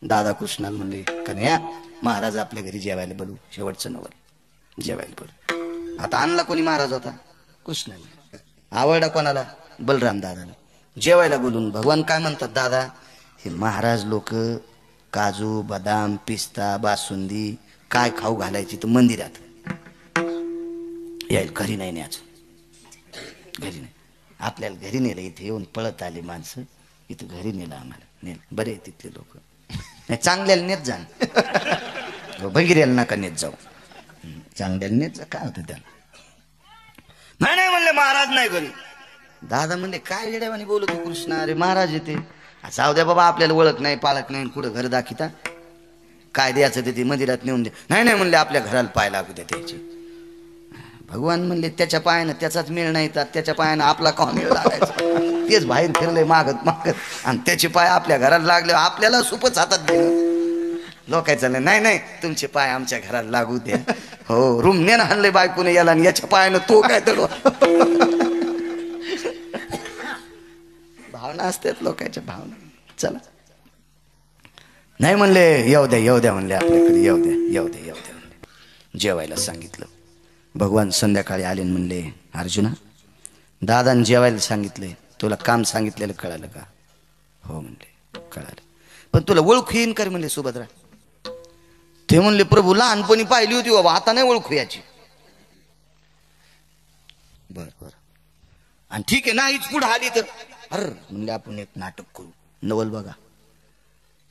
दादा कृष्णाला म्हणले कन्या महाराज आपल्या घरी जेवायला बोलू. शेवटचं नवल जेवायला बोलू. आता आणला कोणी महाराज होता कृष्णाला. आवडला कोणाला बलराम दादाला. जेवायला बोलून भगवान काय म्हणतात दादा हे महाराज लोक काजू बदाम पिस्ता बासुंदी काय खाऊ घालायची तर मंदिरात यायला. घरी नाही न्यायचं. घरी नाही. आपल्याला घरी नेलं. इथे येऊन पळत आले माणसं. इथं घरी नेलं आम्हाला. नेलं बरे तिथले लोक. नाही चांगल्याला नेत जा. भंगिऱ्याला नका नेत जाऊ. चांगल्याला नेत जा. काय होतं त्याला. नाही म्हणले महाराज नाही घरी. दादा म्हणले काय येड्यावानी बोलतो कृष्णा. अरे महाराज येते. जाऊ द्या बाबा, आपल्याला ओळख नाही पाळख नाही, कुठं घर दाखिता काय द्यायचं ते मंदिरात नेऊन दे. नाही नाही म्हणले, आपल्या घराला पाय लागू द्या त्याची. भगवान म्हणले त्याच्या पायानं त्याचाच मेळ नाही तर त्याच्या पायानं आपला का मेळ लागायचा. तेच बाहेर फिरले मागत मागत आणि त्याचे पाय आपल्या घराला लागले, आपल्याला सुपच हातात दिलं. लोकांचं नाही नाही, तुमचे पाय आमच्या घराला लागू द्या. हो, रुमण्यानं हाणले बायकोने याला, आणि याच्या पायानं तो काय तडवा. भावना असतात लोकांच्या भावना. चला नाही म्हणले, येऊ द्या म्हणले, आपल्याकडे येऊ द्या म्हणले. जेवायला सांगितलं. भगवान संध्याकाळी आले म्हणले, अर्जुना दादाने जेवायला सांगितलंय, तुला काम सांगितलेलं कळालं का? हो म्हणले, कळालं. पण तुला ओळखू येईन का रे म्हणले सुभद्रा? ते म्हणले, प्रभू लहानपणी पाहिली होती बाबा, आता नाही ओळखू याची. बर आणि ठीक आहे, नाहीच पुढे आली तर अरे म्हणले, आपण एक नाटक करू. नवल बघा,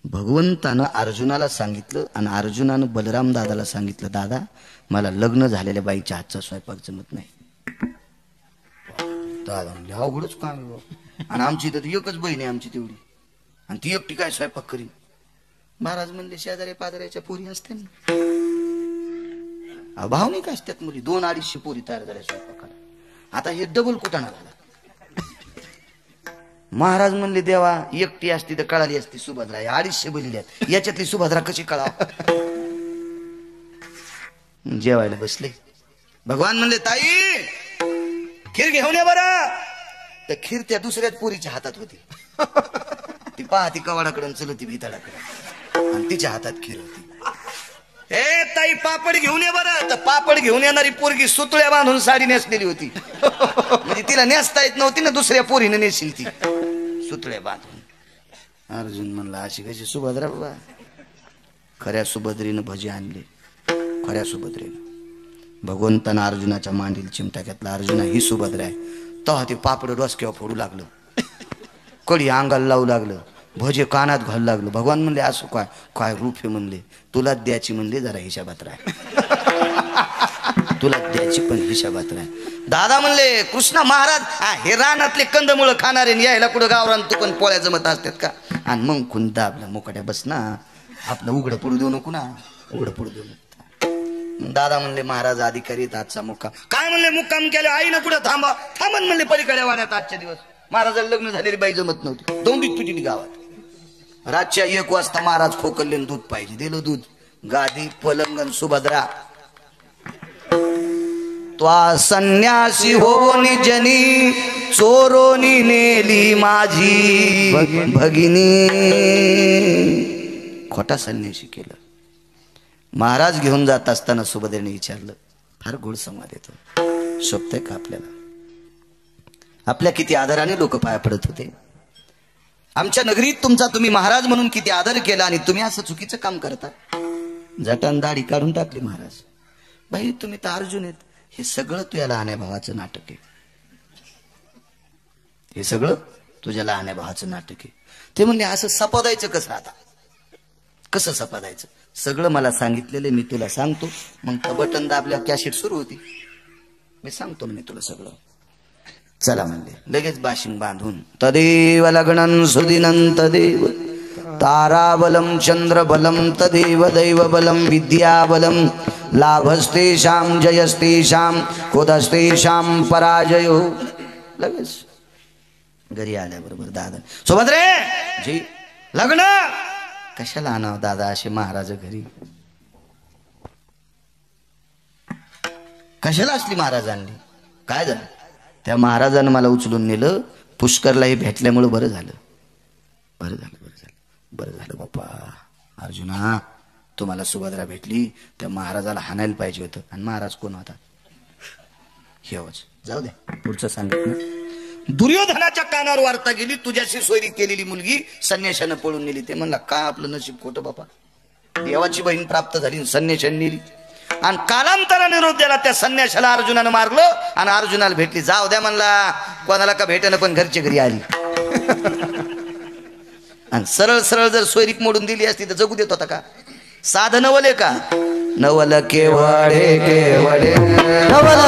भगवंतानं अर्जुनाला सांगितलं आणि अर्जुनानं बलराम दादाला सांगितलं, दादा मला लग्न झालेल्या बाईच्या हातचा स्वयंपाक जमत नाही. दादा म्हणले, अवघडच काम आहे. आणि आमची तर एकच बहीण आहे आमची तेवढी, आणि ती एकटी काय स्वयंपाक करीन? महाराज म्हणले, शेजारी पाजाऱ्याच्या पोरी असते ना, भावनिक असतात मुली, 200-250 पोरी तयार झाल्या स्वयंपाकाला. आता हे डबल कुटाणा झाला. महाराज म्हणले, देवा एकटी असती तर कळाली असती सुभद्रा, 250 बलिल्यात, याच्यातली सुभद्रा कशी कळाव? जेवायला बसले. भगवान म्हणले, ताई खीर घेऊन ये बरं. तर खीर त्या दुसऱ्याच पोरीच्या हातात होती. ती पाहती कवाडाकडून चलती भिताडाकडे, आणि तिच्या हातात खीर होती. ए ताई पापड घेऊन ये बरं. तर पापड घेऊन येणारी पोरगी सुतळ्या बांधून साडी नेसलेली होती. म्हणजे तिला नेसता येत नव्हती ना, दुसऱ्या पोरीने नेशील ती सुतळ्या बांधून. अर्जुन म्हणला, अशी कशी सुभद्रा बाबा? खऱ्या सुभद्रीनं भजी आणले, खऱ्या सुभद्रेनं. भगवंतानं अर्जुनाच्या मांडील चिमटा घेतला. अर्जुना ही सुभद्रा आहे. तेव्हा ते पापड डोसक्यावर फोडू लागलं, कडी अंगाला लावू लागलं, भजे कानात घालू लागलं. भगवान म्हणले, असं काय काय रूप आहे म्हणले, तुलाच द्यायची म्हणले, जरा हिशाबात राह. तुला द्यायची पण हिशाबात राह. दादा म्हणले, कृष्णा महाराज हे रानातले कंदमुळं खाणारे, यायला कुठं गावरान तू पण पोळ्या जमत असतात का? आणि मग खुंदा आपल्या मुकाट्या बस ना, आपलं उघडं पडू देऊ नको ना, उघडं पडू देऊ नको. दादा म्हणले, महाराज अधिकारी आजचा मुक्काम. काय म्हणले, मुक्काम केले आईनं कुठं थांबन म्हणले, पलीकडे वाड्यात आजच्या दिवस. महाराजाला लग्न झालेली बाई जमत नव्हती, दोंडीत पिटीली गावात. रातच्या 1 वाजता महाराज खोकलले, दूध पाहिजे, दिलं दूध. गादी पलंगन सुभद्रा. त्वा संन्यासी होनी जनी, चोरोनी नेली माझी भगिनी. खोटा संन्यासी केलं. महाराज घेऊन जात असताना सुभद्रेने विचारलं, फार गोड संवाद येतो, शोभतंय का आपल्याला? आपल्या किती आदराने लोक पाया पडत होते. आमच्या नगरीत तुमचा तुम्ही महाराज म्हणून किती आदर केला, आणि तुम्ही असं चुकीचं काम करता. जटान दाढी काढून टाकली महाराज. बाई तुम्ही तर अर्जुन आहेत. हे सगळं तुझ्या लहान्या भावाचं नाटक आहे. हे सगळं तुझ्या लहान्या भावाचं नाटक आहे. ते म्हणले, असं सपादायचं कसं? आता कसं सपादायचं? सगळं मला सांगितलेलं, मी तुला सांगतो. मग बटन दाबल्या कॅसेट सुरू होती. मी सांगतो म्हणे तुला सगळं. चला म्हणले, लगेच बाशिंग बांधून. तदेव लग्नं सुदिनं तदेव ताराबलं चंद्रबलं तदेव दैवबलं विद्याबलं लाभस्तेषां जयस्तेषां कुतस्तेषां पराजयो. लगेच घरी आल्याबरोबर दादा, सुभद्रे जी लग्न कशाला आणावं दादा असे महाराज घरी? कशाला असली महाराज आणली? काय झालं? त्या महाराजानं मला उचलून नेलं, पुष्करलाही भेटल्यामुळे बरं झालं. बरं झालं बरं झालं बरं झालं बाप्पा. अर्जुना तुम्हाला सुभद्रा भेटली, त्या महाराजाला हाणायला पाहिजे होतं. आणि महाराज कोण होता? हेच. जाऊ दे, पुढचं सांगितलं. दुर्योधनाच्या कानावर वार्ता गेली, तुझ्याशी सोयरी केलेली मुलगी संन्याशानं पळून नेली. ते म्हणला, काय आपलं नशीब खोटं बापा, देवाची बहीण प्राप्त झाली, संन्याशाने नेली. आणि कालांतराने निरोप दिला त्या संन्याशाला. अर्जुनानं मारलं आणि अर्जुनाला भेटली. जाऊ द्या म्हणला, कोणाला का भेटेना, पण घरच्या घरी आली. आणि सरळ सरळ जर सोयरीक मोडून दिली असती तर जगू देत होता का? साधं नवले का? नवल केवळे केवळे नवल